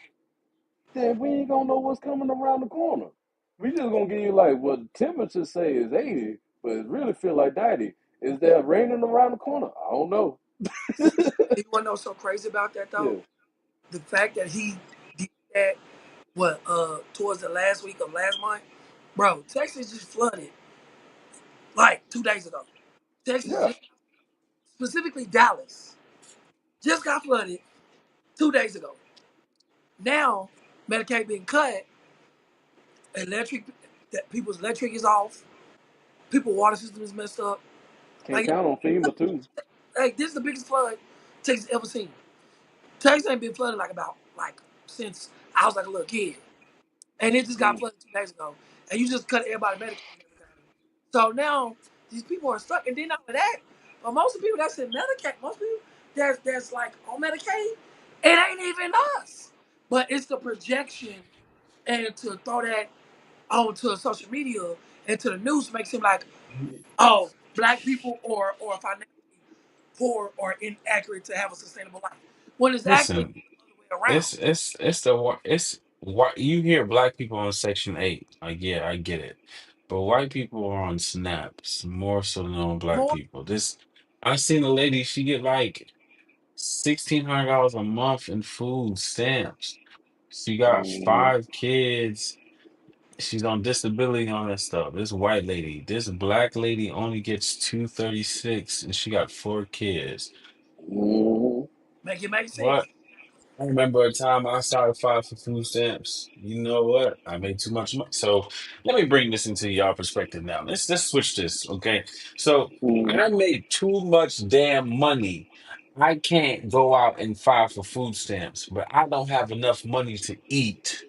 then we ain't gonna know what's coming around the corner. We just gonna give you like what the temperature say is 80, but it really feel like 90. Is there raining around the corner? I don't know. you want to know what's so crazy about that though? Yeah, The fact that he did that towards the last week of last month, bro. Texas just flooded like 2 days ago. Texas yeah. just specifically Dallas just got flooded 2 days ago. Now Medicaid being cut, electric that people's electric is off, people water system is messed up. Can't Like count on FEMA too. like this is the biggest flood Texas ever seen. Texas ain't been flooded like about like since I was like a little kid, and it just got Mm, flooded 2 days ago, and you just cut everybody Medicaid and everything. So now these people are stuck, and then not only that, but most of the people that's in Medicaid, most people that's like on Medicaid, it ain't even us, but it's the projection and to throw that onto social media and to the news makes him like, oh, black people or financially poor or inaccurate to have a sustainable life. When it's actually Listen, the other way around. it's what you hear black people on Section 8. Like, yeah, I get it. But white people are on snaps more so than on black More people. This I seen a lady, she get like $1,600 a month in food stamps. She got mm, 5 kids. She's on disability and all that stuff. This white lady, this black lady only gets 236 and she got 4 kids. mm, make it make sense. What? I remember a time I started filing for food stamps. You know what? I made too much money. So let me bring this into y'all perspective now. Let's switch this, okay? So mm. I made too much damn money. I can't go out and file for food stamps, but I don't have enough money to eat.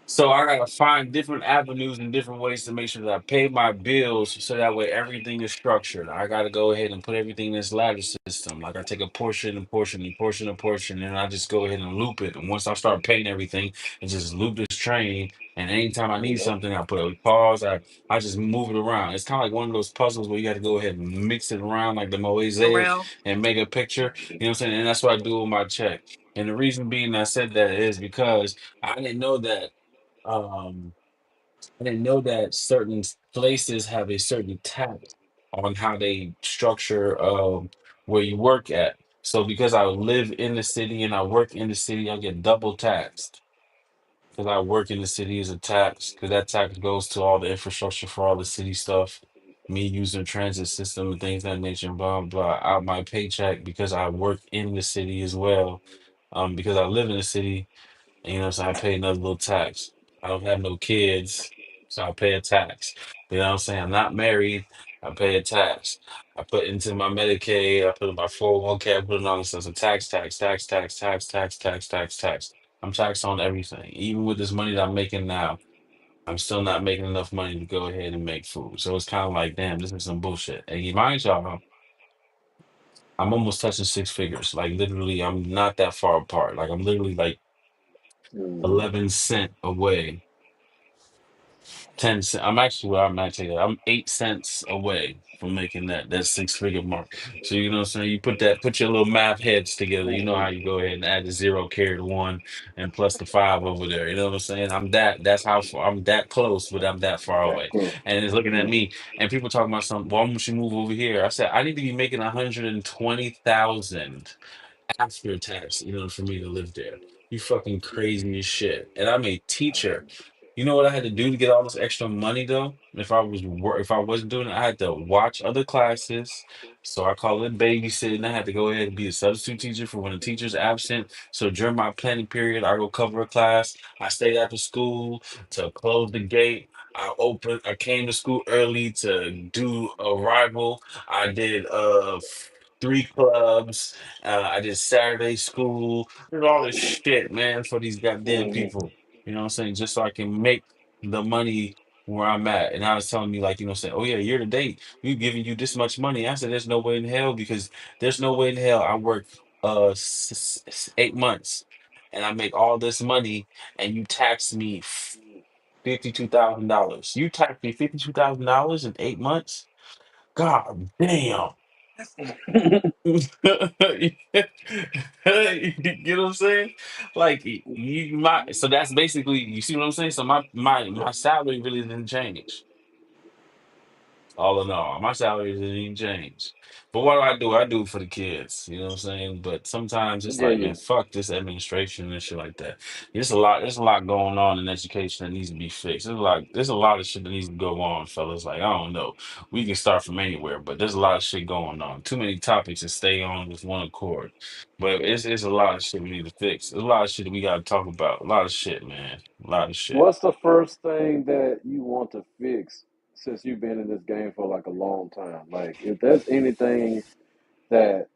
So I gotta find different avenues and different ways to make sure that I pay my bills so that way everything is structured. I gotta go ahead and put everything in this ladder system. Like I take a portion and portion and portion and portion, and I just go ahead and loop it. And once I start paying everything, and just loop this train. And anytime I need Yep. something, I put a pause. I just move it around. It's kind of like one of those puzzles where you got to go ahead and mix it around like the mosaic Around and make a picture. You know what I'm saying? And that's what I do with my check. And the reason being I said that is because I didn't know that um, I didn't know that certain places have a certain tax on how they structure where you work at. So because I live in the city and I work in the city, I get double taxed. Because I work in the city as a tax, because that tax goes to all the infrastructure for all the city stuff. Me using transit system and things of that nature, blah blah, out my paycheck because I work in the city as well. Because I live in the city, you know, so I pay another little tax. I don't have no kids, so I pay a tax. You know what I'm saying? I'm not married, I pay a tax. I put into my Medicaid, I put in my 401k, I put in all this stuff. So tax. I'm taxed on everything. Even with this money that I'm making now, I'm still not making enough money to go ahead and make food. So it's kind of like, damn, this is some bullshit. And you mind y'all, I'm almost touching 6 figures. Like literally, I'm not that far apart. Like I'm literally like Mm. 11 cent away 10 cents. I'm actually well, I'm actually I'm 8 cents away from making that 6 figure mark. So you know what I'm saying? You put your little math heads together. You know how Mhm. you go ahead and add the zero, carry the one, and plus the five over there. You know what I'm saying? That's how far I'm that close, but I'm that far That away. close. And it's looking at Mm. me and people talking about something, why don't you move over here? I said, I need to be making 120,000 after tax, for me to live there. You fucking crazy as shit. And I'm a teacher. You know what I had to do to get all this extra money though? If I wasn't doing it, I had to watch other classes. So I call it babysitting. I had to go ahead and be a substitute teacher for when the teacher's absent. So during my planning period, I go cover a class. I stayed after school to close the gate. I came to school early to do arrival. I did 3 clubs. I did Saturday school. Did all this shit, man, for these goddamn Mhm. people. You know what I'm saying? Just so I can make the money where I'm at. And I was telling me, like, saying, oh, yeah, year to date, we're giving you this much money. I said, there's no way in hell because there's no way in hell I work 8 months and I make all this money and you tax me $52,000. You tax me $52,000 in 8 months? God damn. that's You get what I'm saying? Like you might, so that's basically, you see what I'm saying? So my salary really didn't change. All in all, my salary didn't even change. But what do? I do it for the kids. You know what I'm saying? But sometimes it's Yeah, like, yeah. man, fuck this administration and shit like that. There's a lot going on in education that needs to be fixed. There's a lot of shit that needs to go on, fellas. Like, I don't know. We can start from anywhere, but there's a lot of shit going on. Too many topics to stay on with one accord. But it's a lot of shit we need to fix. There's a lot of shit that we gotta talk about. A lot of shit, man. A lot of shit. What's the first thing that you want to fix since you've been in this game for like a long time? Like, if there's anything that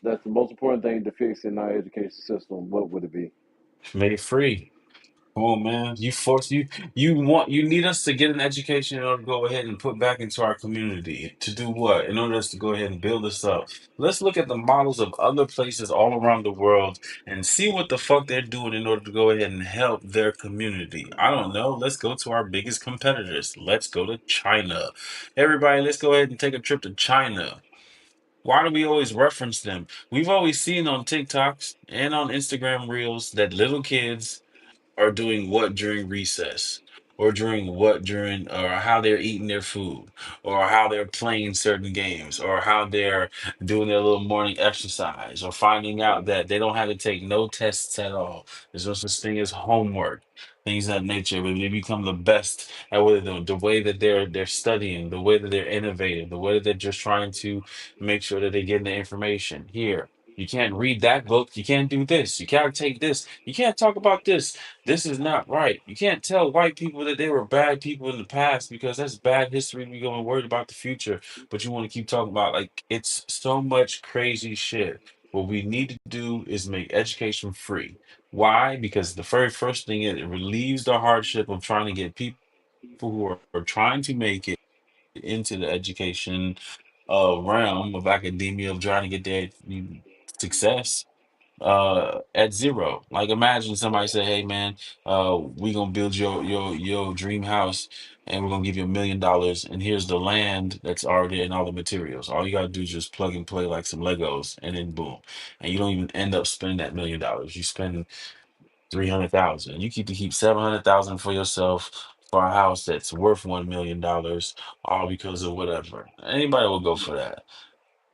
That's the most important thing to fix in our education system. What would it be? Made it free. Come on, man. You need us to get an education in order to go ahead and put back into our community. To do what? In order us to go ahead and build this up. Let's look at the models of other places all around the world and see what the fuck they're doing in order to go ahead and help their community. I don't know. Let's go to our biggest competitors. Let's go to China. Everybody, let's go ahead and take a trip to China. Why do we always reference them? We've always seen on TikToks and on Instagram Reels that little kids are doing what during recess, or during what during, or how they're eating their food, or how they're playing certain games, or how they're doing their little morning exercise, or finding out that they don't have to take no tests at all. There's no such thing as homework, things of that nature. But they become the best at what they're doing, the way that they're studying, the way that they're innovating, the way that they're just trying to make sure that they get the information here. You can't read that book. You can't do this. You can't take this. You can't talk about this. This is not right. You can't tell white people that they were bad people in the past because that's bad history. We're going worried about the future, but you want to keep talking about like it's so much crazy shit. What we need to do is make education free. Why? Because the very first thing is it relieves the hardship of trying to get people who are trying to make it into the education realm of academia of trying to get their success at zero. Like imagine somebody say, "Hey man, we gonna build your dream house and we're gonna give you $1 million and here's the land that's already in all the materials. All you gotta do is just plug and play like some Legos and then boom. And you don't even end up spending that $1 million. You spend 300,000. You keep 700,000 for yourself for a house that's worth $1 million, all because of whatever. Anybody will go for that.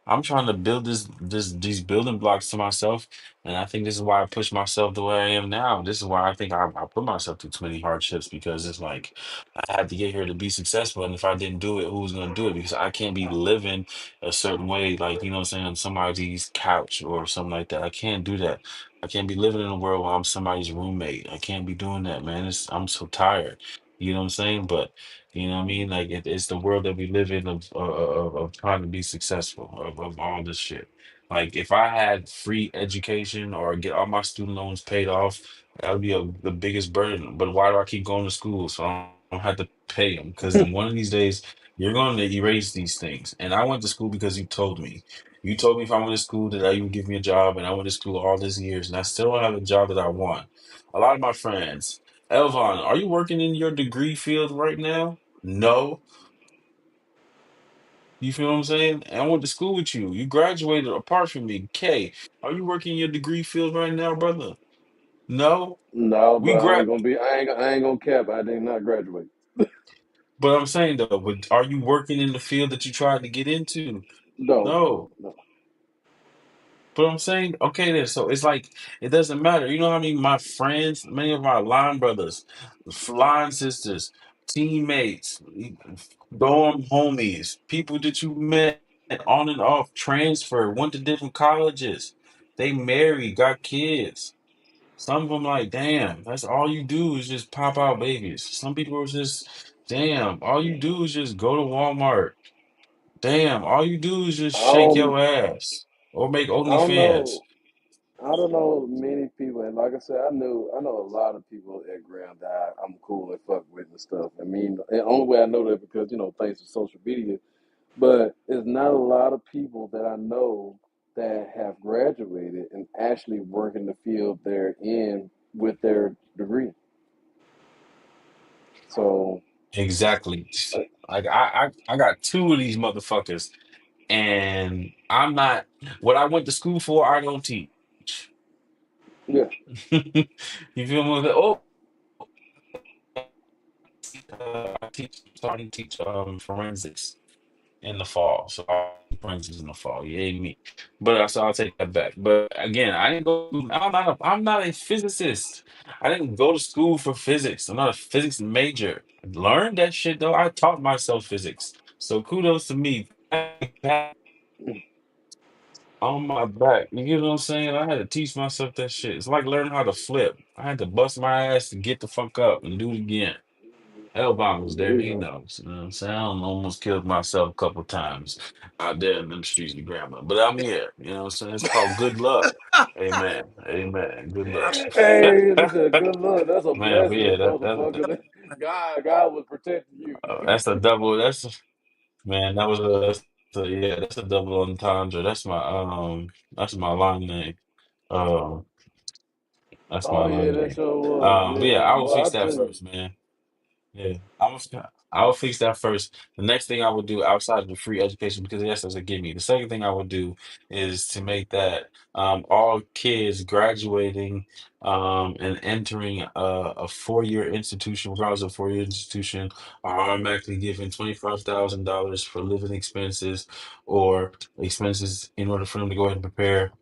I'm trying to build these building blocks to myself, and I think this is why I push myself the way I am now. This is why I think I put myself through too many hardships because it's like I had to get here to be successful, and if I didn't do it, who was going to do it? Because I can't be living a certain way, like you know what I'm saying, on somebody's couch or something like that. I can't do that. I can't be living in a world where I'm somebody's roommate. I can't be doing that, man. I'm so tired. You know what I'm saying? But you know what I mean? Like it's the world that we live in of trying to be successful of all this shit. Like if I had free education or get all my student loans paid off, that would be the biggest burden. But why do I keep going to school? So I don't have to pay them because then one of these days you're going to erase these things. And I went to school because you told me. You told me if I went to school that you would give me a job, and I went to school all these years, and I still don't have a job that I want. A lot of my friends, Elvon, are you working in your degree field right now? No. You feel what I'm saying? And I went to school with you. You graduated apart from me. K, are you working in your degree field right now, brother? No. No, We but I ain't grad gonna be. I ain't gonna cap. I did not graduate. but I'm saying though, but are you working in the field that you tried to get into? No, No. no. But I'm saying, okay, then. So it's like it doesn't matter. You know how many of my friends, many of my line brothers, line sisters, teammates, dorm homies, people that you met on and off, transfer, went to different colleges. They married, got kids. Some of them like, damn, that's all you do is just pop out babies. Some people are just, damn, all you do is just go to Walmart. Damn, all you do is just I shake don't. your ass or make I don't OnlyFans. know. I don't know many people, and like I said, I know a lot of people at Graham that I'm cool and fuck with and stuff. I mean, the only way I know that because thanks to social media. But it's not a lot of people that I know that have graduated and actually work in the field they're in with their degree. So, Exactly. uh, Like I got two of these motherfuckers, and I'm not what I went to school for. I don't teach. yeah. You feel me? Oh, I teach starting to teach forensics in the fall. So I'll teach forensics in the fall. Yeah, me. But so I'll take that back. But again, I didn't go. I'm not a physicist. I didn't go to school for physics. I'm not a physics major. I learned that shit though. I taught myself physics. So kudos to me. On my back. You get what I'm saying? I had to teach myself that shit. It's like learning how to flip. I had to bust my ass to get the fuck up and do it again. Hellbound was There there. you He go. knows. You know what I'm saying? I almost killed myself a couple times out there in them streets of Grandma. But I'm here. You know what I'm saying? It's called good luck. Amen. Amen. Good luck. Hey, they said, good luck. That's a Man, but blessing, yeah, motherfucker. God was protecting you. that's a double. Man, that was that's a double entendre. That's my line name. Um, that's my Oh yeah, line that name. sure was. But yeah, Yeah, I will boy, I fix that tell you. first, man. Yeah, I will fix that first. The next thing I would do outside of the free education, because yes, that's a gimme. The second thing I would do is to make that all kids graduating and entering a four-year institution, regardless of four-year institution, are automatically given $25,000 for living expenses or expenses in order for them to go ahead and prepare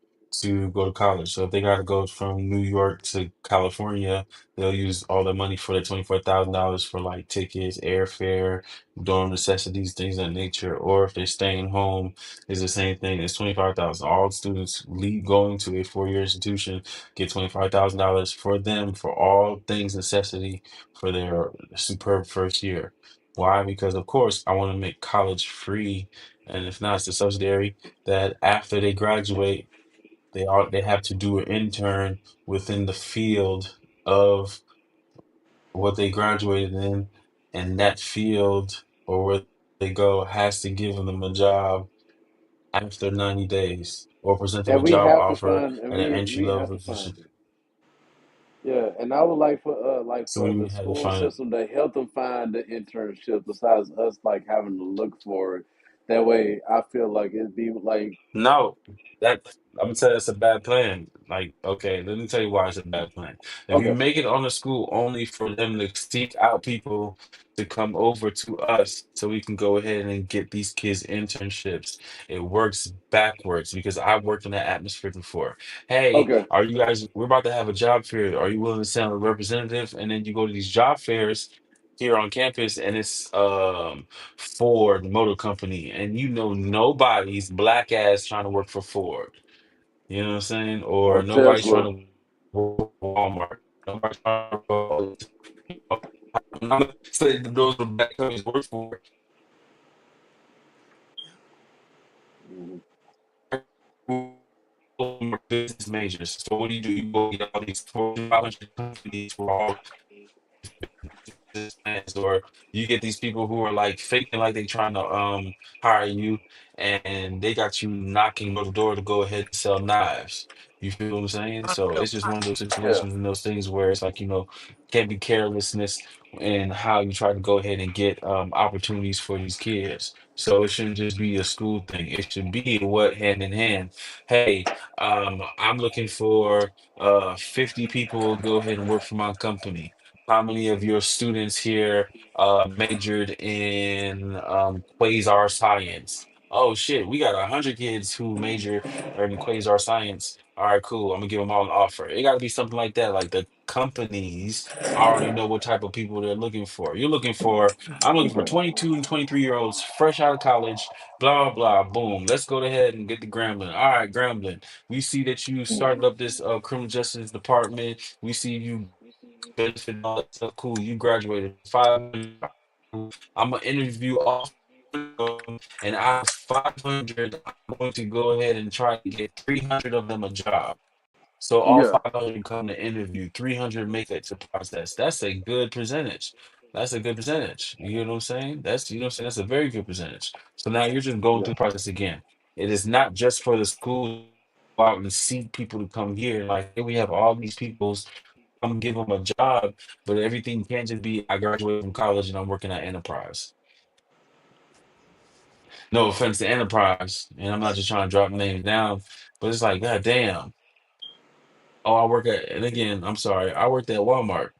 to go to college. So if they got to go from New York to California, they'll use all the money for the $24,000 for like tickets, airfare, dorm necessities, things of that nature. Or if they're staying home, it's the same thing. It's 25,000. All students leave going to a four-year institution get $25,000 for them for all things necessity for their superb first year. Why? Because of course I want to make college free, and if not, it's a subsidiary that after they graduate, they have to do an intern within the field of what they graduated in, and that field or where they go has to give them a job after 90 days or present them And a we job have to offer find, and at an entry we level have to position. find it. Yeah, and I would like So for we the had to school find it. system to help them find the internship besides us like having to look for it. That way, I feel like it'd be like, No, that I'm gonna tell you it's a bad plan. Like, okay, let me tell you why it's a bad plan. If you okay, make it on the school only for them to seek out people to come over to us so we can go ahead and get these kids internships, it works backwards because I've worked in that atmosphere before. Hey, okay, are you guys, we're about to have a job fair. Are you willing to send a representative? And then you go to these job fairs here on campus and it's Ford Motor Company, and you know nobody's black ass trying to work for Ford. You know what I'm saying? or Or nobody's trying Tesla. to work for Walmart. Nobody's trying to work for, I'm not saying that those are black companies work for Mhm. business majors. So what do? You go get all these Fortune 500 companies for all plans, or you get these people who are like faking like they trying to hire you, and they got you knocking on the door to go ahead and sell knives. You feel what I'm saying? I So feel it's just I, one of those Yeah, situations and those things where it's like, can't be carelessness in how you try to go ahead and get opportunities for these kids. So it shouldn't just be a school thing. It should be what hand in hand. Hey, I'm looking for 50 people to go ahead and work for my company. How many of your students here majored in quasar science? Oh shit, we got 100 kids who major in quasar science. All right, cool. I'm gonna give them all an offer. It got to be something like that. Like the companies already know what type of people they're looking for. I'm looking for okay. 22 and 23-year-olds fresh out of college. Blah blah. Boom. Let's go ahead and get the Gremlin. All right, Gremlin. We see that you started up this criminal justice department. We see you benefit and all that stuff. Cool, you graduated 500. I'm gonna interview all of them, and out of 500, I'm going to go ahead and try to get 300 of them a job. So all Yeah, 500 come to interview, 300 make it to process. That's a good percentage. That's a good percentage. You know what I'm saying? That's a very good percentage. So now you're just going yeah. through the process again. It is not just for the school to go out and seek people to come here. Like, here we have all these peoples, I'm give them a job, but everything can't just be I graduated from college and I'm working at Enterprise. No offense to Enterprise, and I'm not just trying to drop names down, but it's like, God damn. Oh, and again, I'm sorry, I worked at Walmart.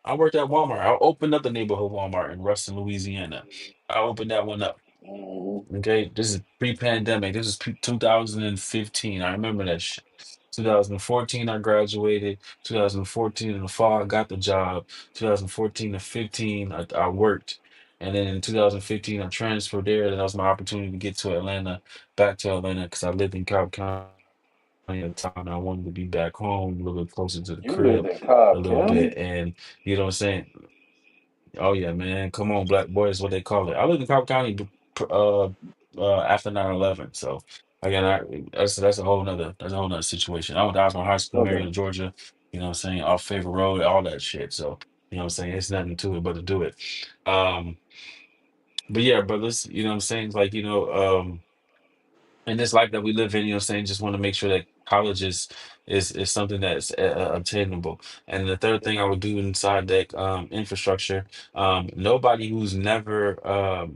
I worked at Walmart. I opened up the neighborhood Walmart in Ruston, Louisiana. I opened that one up. Hmm. Okay, this is pre-pandemic. This is 2015. I remember that shit. 2014, I graduated. 2014 in the fall, I got the job. 2014 to 15, I worked. And then in 2015, I transferred there. That was my opportunity to get to Atlanta, back to Atlanta, because I lived in Cobb County at the time. And I wanted to be back home, a little bit closer to the You lived crib, in a Cobb little bit. County? And you know what I'm saying? Oh yeah, man. Come on, black boy is what they call it. I lived in Cobb County after 9/11. So again, that's a whole nother situation. I went to Osborne High School, Okay. Marietta, Georgia, you know what I'm saying, off Favor Road, all that shit. So, you know what I'm saying? It's nothing to it but to do it. Um, but yeah, brothers, you know what I'm saying? Like, in this life that we live in, you know what I'm saying, just want to make sure that college is something that's obtainable. And the third thing I would do inside that infrastructure, nobody who's never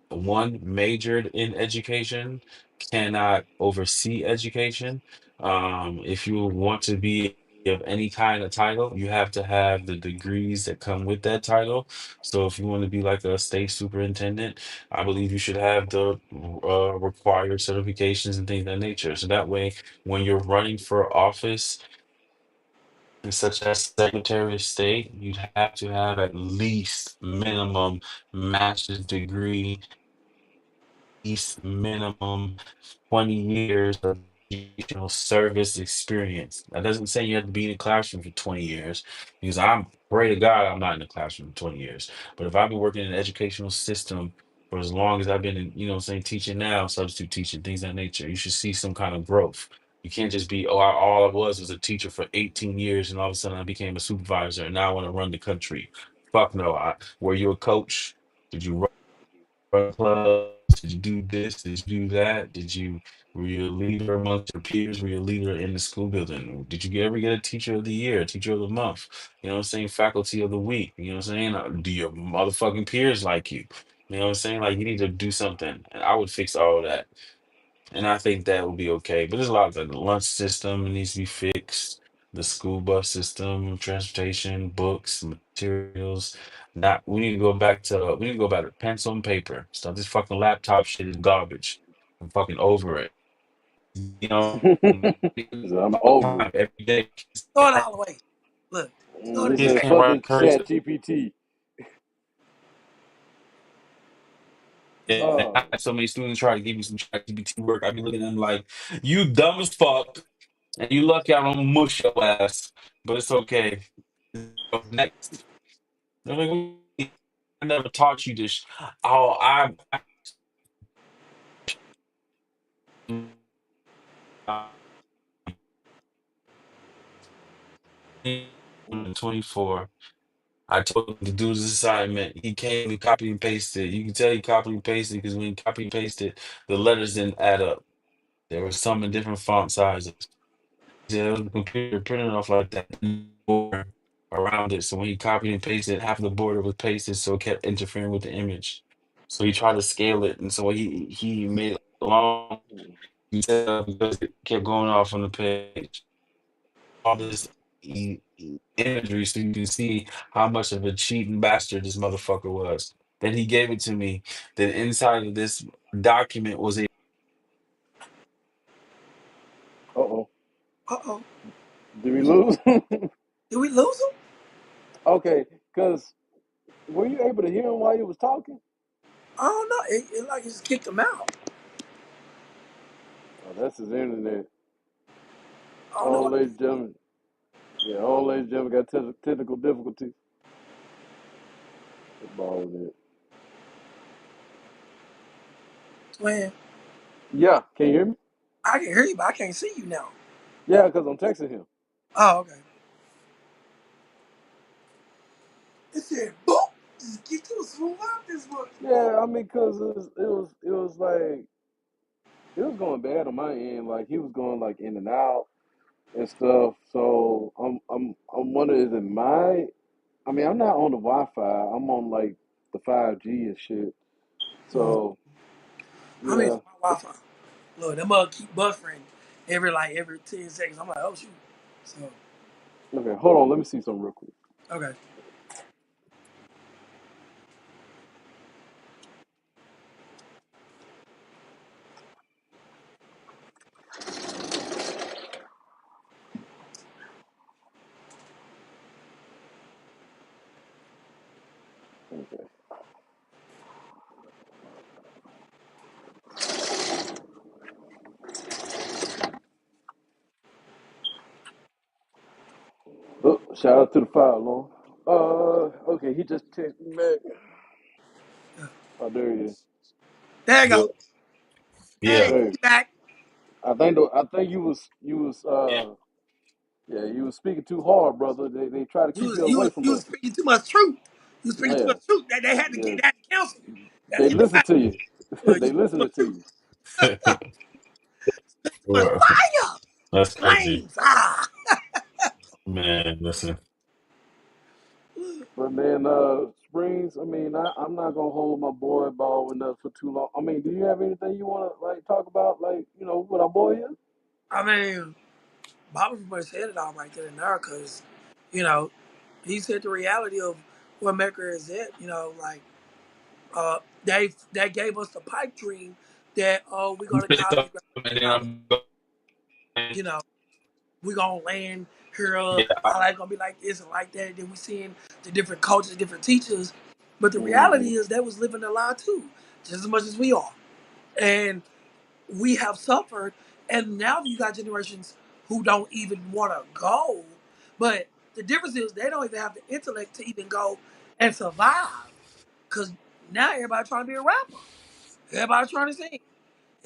one majored in education cannot oversee education. If you want to be of any kind of title, you have to have the degrees that come with that title. So if you want to be like a state superintendent, I believe you should have the required certifications and things of that nature. So that way, when you're running for office, such as Secretary of State, you'd have to have at least minimum master's degree, least minimum 20 years of educational service experience. That doesn't say you have to be in the classroom for 20 years, because I'm pray to God I'm not in the classroom for 20 years. But if I've been working in the educational system for as long as I've been in, you know what I'm saying, teaching now, substitute teaching, things of that nature, you should see some kind of growth. You can't just be, oh, all I was a teacher for 18 years and all of a sudden I became a supervisor and now I want to run the country. Fuck no. Were you a coach? Did you run clubs? Did you do this? Did you do that? Were you a leader amongst your peers? Were you a leader in the school building? Did you ever get a teacher of the year, teacher of the month? You know what I'm saying? Faculty of the week. You know what I'm saying? Do your motherfucking peers like you? You know what I'm saying? Like you need to do something. And I would fix all of that. And I think that will be okay. But there's a lot of the lunch system needs to be fixed, the school bus system, transportation, books, materials. Not we need to go back to pencil and paper. Stuff this fucking laptop shit is garbage. I'm fucking over it. You know, So I'm over it. every day. Throw it all away. Look, throw He this Kids trash. said, can't "Fuck write this cursive. chat GPT." Yeah, and I Oh, had so many students try to give me some ChatGPT work. I be looking at them like, you dumb as fuck. And you lucky I don't mush your ass, but it's okay. Next, they're like, I never taught you this. Oh, I 24. I told him to do this assignment. He came and copy and pasted. You can tell he copy and pasted because when he copy and pasted, the letters didn't add up. There were some in different font sizes. Yeah, it was a computer printed off like that border around it. So when he copied and pasted, half of the border was pasted, so it kept interfering with the image. So he tried to scale it, and so he made it long detail because it kept going off on the page. All this imagery, so you can see how much of a cheating bastard this motherfucker was. Then he gave it to me. Then inside of this document was a uh oh. Uh-oh. Did we lose? Did we lose him? Okay, because were you able to hear him while he was talking? I don't know. It like it just kicked him out. Oh, that's his internet. I don't know Oh, what ladies and gentlemen. Yeah, all ladies and gentlemen got technical difficulties. What ball was it? twin. Yeah, can you hear me? I can hear you, but I can't see you now. Yeah, because I'm texting him. Oh, okay. It said, boop. Just get to a smooth out this much. Yeah, I mean, because it was like it was going bad on my end. Like he was going like in and out and stuff. So I'm wondering, is it my? I mean, I'm not on the Wi-Fi. I'm on like the 5G and shit. Mm. So I'm yeah. using my Wi-Fi. Look, that mug keep buffering every 10 seconds. I'm like, oh shoot. So, Okay, hold on. Let me see something real quick. okay. Okay. Oh, shout out to the fire alarm. Okay, he just texted me back. Yeah. Oh, there he is. There you go. Good. Hey, Yeah. Hey, you back. I think you was Yeah. yeah, you was speaking too hard, brother. They try to You keep was you you away was from you was us. speaking too much truth. You was speaking too Yeah, much truth. They had to yeah. get that counsel. They had to They get the listen fire. to you. You They speak too listening much to truth. you. Speak too much Well, fire. that's crazy. Flames. Ah. Man, listen. But man, Springs. I mean, I'm not gonna hold my boy Baldwin up for too long. I mean, do you have anything you want to like talk about, like with our boy here? I mean, Bobby pretty much said it all right there and there, because, you know, he said the reality of where America is at. Like they gave us the pipe dream that we go You to say college, something, graduate and then college, I'm going. you know, we gonna land here, Yeah. our life gonna be like this and like that. And then we seeing the different cultures, different teachers. But the Hmm. reality is they was living a lie too, just as much as we are. And we have suffered, and now you got generations who don't even want to go. But the difference is they don't even have the intellect to even go and survive. Cause now everybody trying to be a rapper, everybody trying to sing,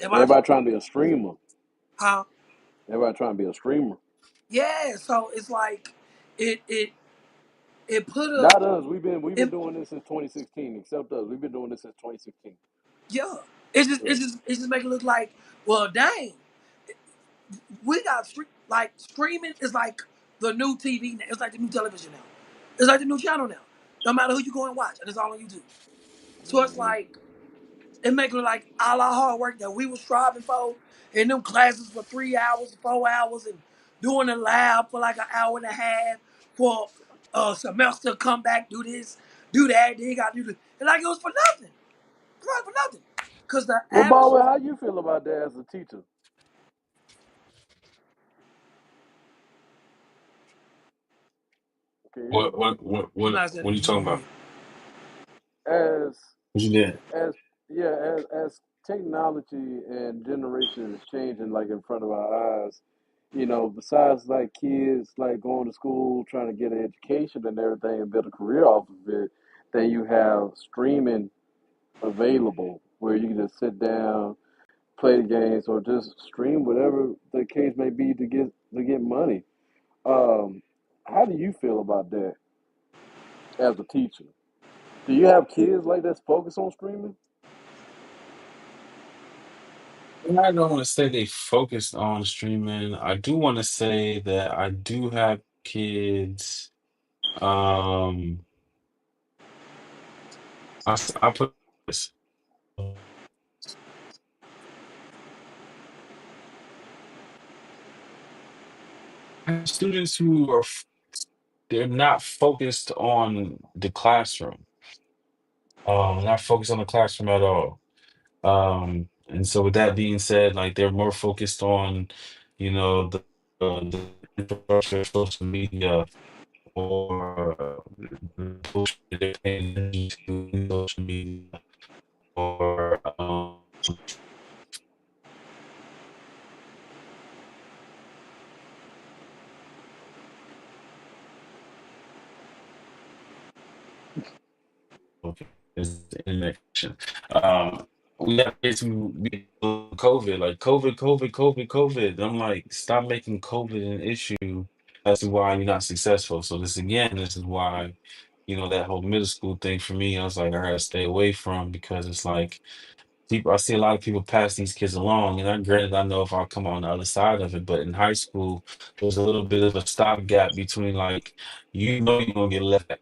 everybody trying Everybody trying to be a streamer. huh? Everybody trying to be a streamer. Yeah. So it's like it it it put a Not us. We've been it, doing this since 2016. Except us. We've been doing this since 2016. yeah. It's just Yeah. it's just it's just making it look like, well, dang, we got like streaming is like the new TV. It's like the new television now. It's like the new channel now. No matter who you go and watch, and it's all on YouTube. So it's Hmm. like it make it look like all our hard work that we was striving for in them classes for 3 hours, 4 hours, and doing the lab for like an hour and a half for a semester. Come back, do this, do that. Then you got to do this. And like it was for nothing. It's like for nothing. Cause the Well, average, Baldwin, how you feel about that as a teacher? Can you hear me? I'm not saying What are you you talking can about? hear. As What you did? as yeah, as technology and generation is changing like in front of our eyes, besides like kids like going to school, trying to get an education and everything and build a career off of it, then you have streaming available where you can just sit down, play the games, or just stream whatever the case may be to get money. Um, how do you feel about that as a teacher? Do you have kids like that's focused on streaming? I don't want to say they focused on streaming. I do want to say that I do have kids. Um, I put this. I have students who are they're not focused on the classroom. Not focused on the classroom at all. And so with that being said, like they're more focused on, the infrastructure of social media or the posts that they're paying attention to in social media or okay, is the internet connection. We have kids who be COVID, like COVID. I'm like, stop making COVID an issue as to why you're not successful. So this is why, that whole middle school thing for me, I was like, I gotta stay away from because it's like people I see a lot of people pass these kids along, and I granted I know if I'll come on the other side of it, but in high school, there's a little bit of a stopgap between like you're gonna get left.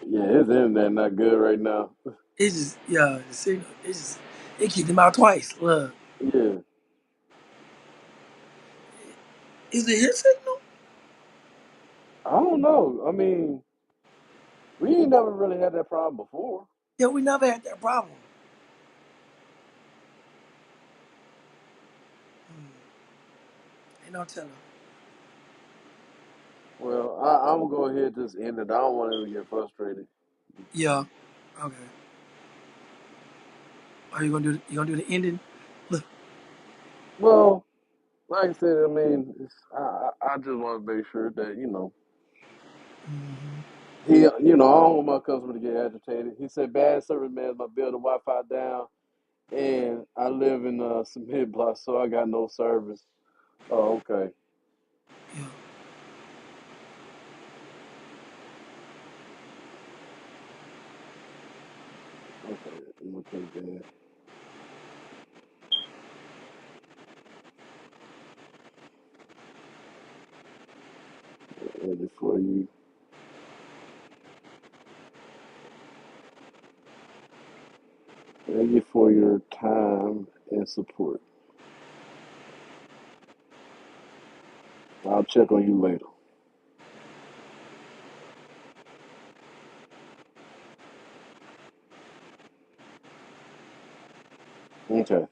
Yeah, his internet not good right now. It's just, yeah, the signal. It's just, it kicked him out twice. Look, Yeah, is it his signal? I don't know. I mean, we ain't never really had that problem before. Yeah, we never had that problem. Ain't no telling. Well, I'm gonna go ahead and just end it. I don't want him to get frustrated. Yeah. Okay. Are you gonna do the ending? Look, Well, like I said, I mean, I just want to make sure that Mm-hmm. he, I don't want my customer to get agitated. He said, "Bad service, man. My building Wi-Fi down, and I live in some hit blocks, so I got no service." Oh, okay. Yeah. Okay. I'm gonna take that. Edit for you. Thank you for your time and support. I'll check on you later. Okay.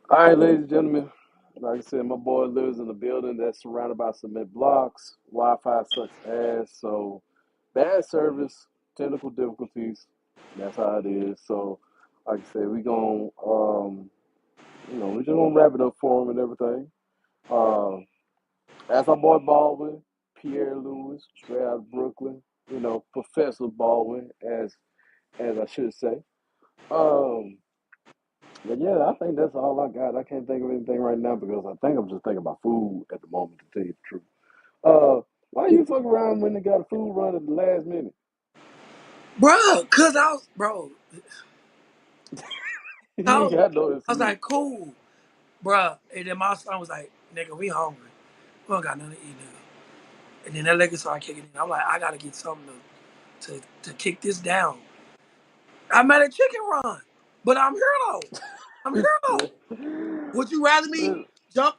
All right, ladies and gentlemen. Like I said, my boy lives in a building that's surrounded by cement blocks. Wi-Fi sucks ass, so bad service, technical difficulties. That's how it is. So, like I said, we just gonna wrap it up for him and everything. Um, that's our boy Baldwin, Pierre Lewis, straight out of Brooklyn. Professor Baldwin, as I should say. Um, but yeah, I think that's all I got. I can't think of anything right now because I think I'm just thinking about food at the moment, to tell you the truth. Why you fuck around when they got a food run at the last minute? Bro, cause I was, bro, You I ain't was, got no I was excuse. like, cool, bro. And then my son was like, nigga, we hungry. We don't got nothing to eat, nigga. And then that nigga started kicking in. I'm like, I gotta get something to kick this down. I made a chicken run, but I'm here though. I'm here though. Would you rather me Listen, jump?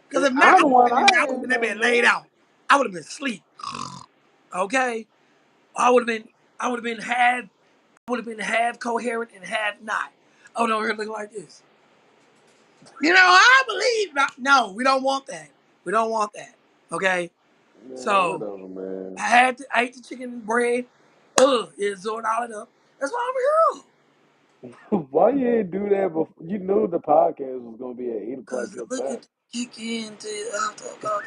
Because if not, I'm the one. I I would have ain't been that nothing, bed laid man. out. I would have been asleep. Okay, I would have been. I would have been had. I would have been half coherent and half not. I would over here looking like this. I believe. No, we don't want that. We don't want that. Okay, Man, so whatever, man. I ate the chicken and bread. It absorbed all it up. That's why I'm here. Why you ain't do that before? You knew the podcast was gonna be at 8 o'clock Cause your look time. at kick into after God.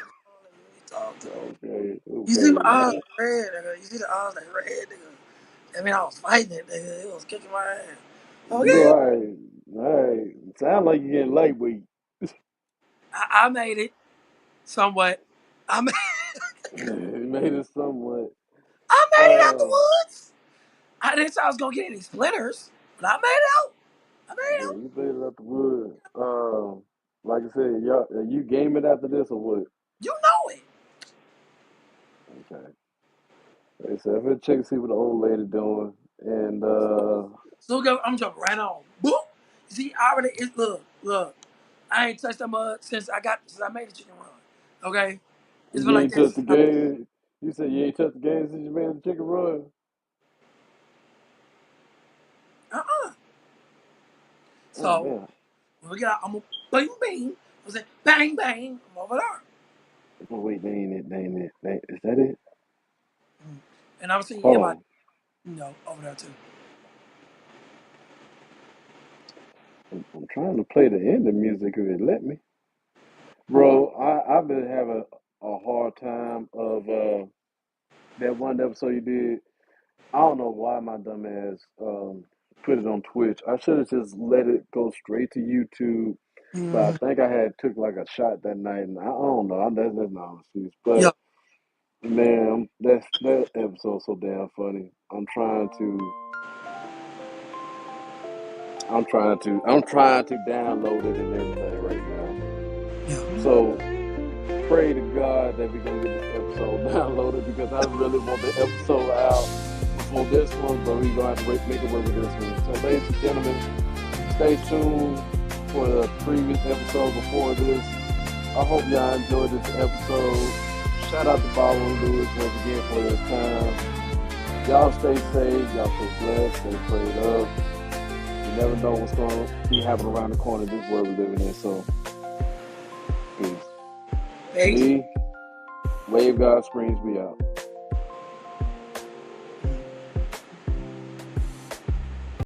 We talk to. Okay, You see my okay. eyes like red, nigga. You see the eyes like red, nigga. I mean, I was fighting it, nigga. It was kicking my ass. You Okay, all right? All right. Sound like you getting lightweight. I made it somewhat. I made, You made it somewhat. I made it out the Uh, woods. I didn't say I was gonna get any splinters, but I made it out. I made it yeah, out. you made it out the wood. Like I said, y'all, are you gaming after this or what? You know it. Okay. Like I said, I'm gonna check and see what the old lady doing, and So I'm jumping right on. Boom. You see, I already. Look. I ain't touched that mud since I made the chicken run. Okay, it's been you like ain't that touched since the I made. game. You said you ain't touched the game since you made the chicken run. Uh-uh. Oh So man. when we get out, I'm gonna bing bing. I say bang bang. I'm over there. Oh wait, they ain't it. They ain't it. Is that it? And I'm seeing Hold everybody, on. over there too. I'm trying to play the end of music if it let me. Bro, I've been having a hard time of that one episode you did. I don't know why my dumb ass put it on Twitch. I should have just let it go straight to YouTube. But I Mm-hmm. think I had took like a shot that night, and I don't know. That's not an excuse. Yeah. But man, that episode so damn funny. I'm trying to download it and everything right now. Yeah. So pray to God that we're gonna get this episode downloaded because I really want the episode out before this one, but we're gonna have to make it work with this one. So, ladies and gentlemen, stay tuned for the previous episode before this. I hope y'all enjoyed this episode. Shout out to Baldwin Lewis once again for this time. Y'all stay safe, y'all stay blessed, stay prayed up. You never know what's going to be happening around the corner. This world we're living in. So, peace. Peace. Me, Wave God Springs, we out.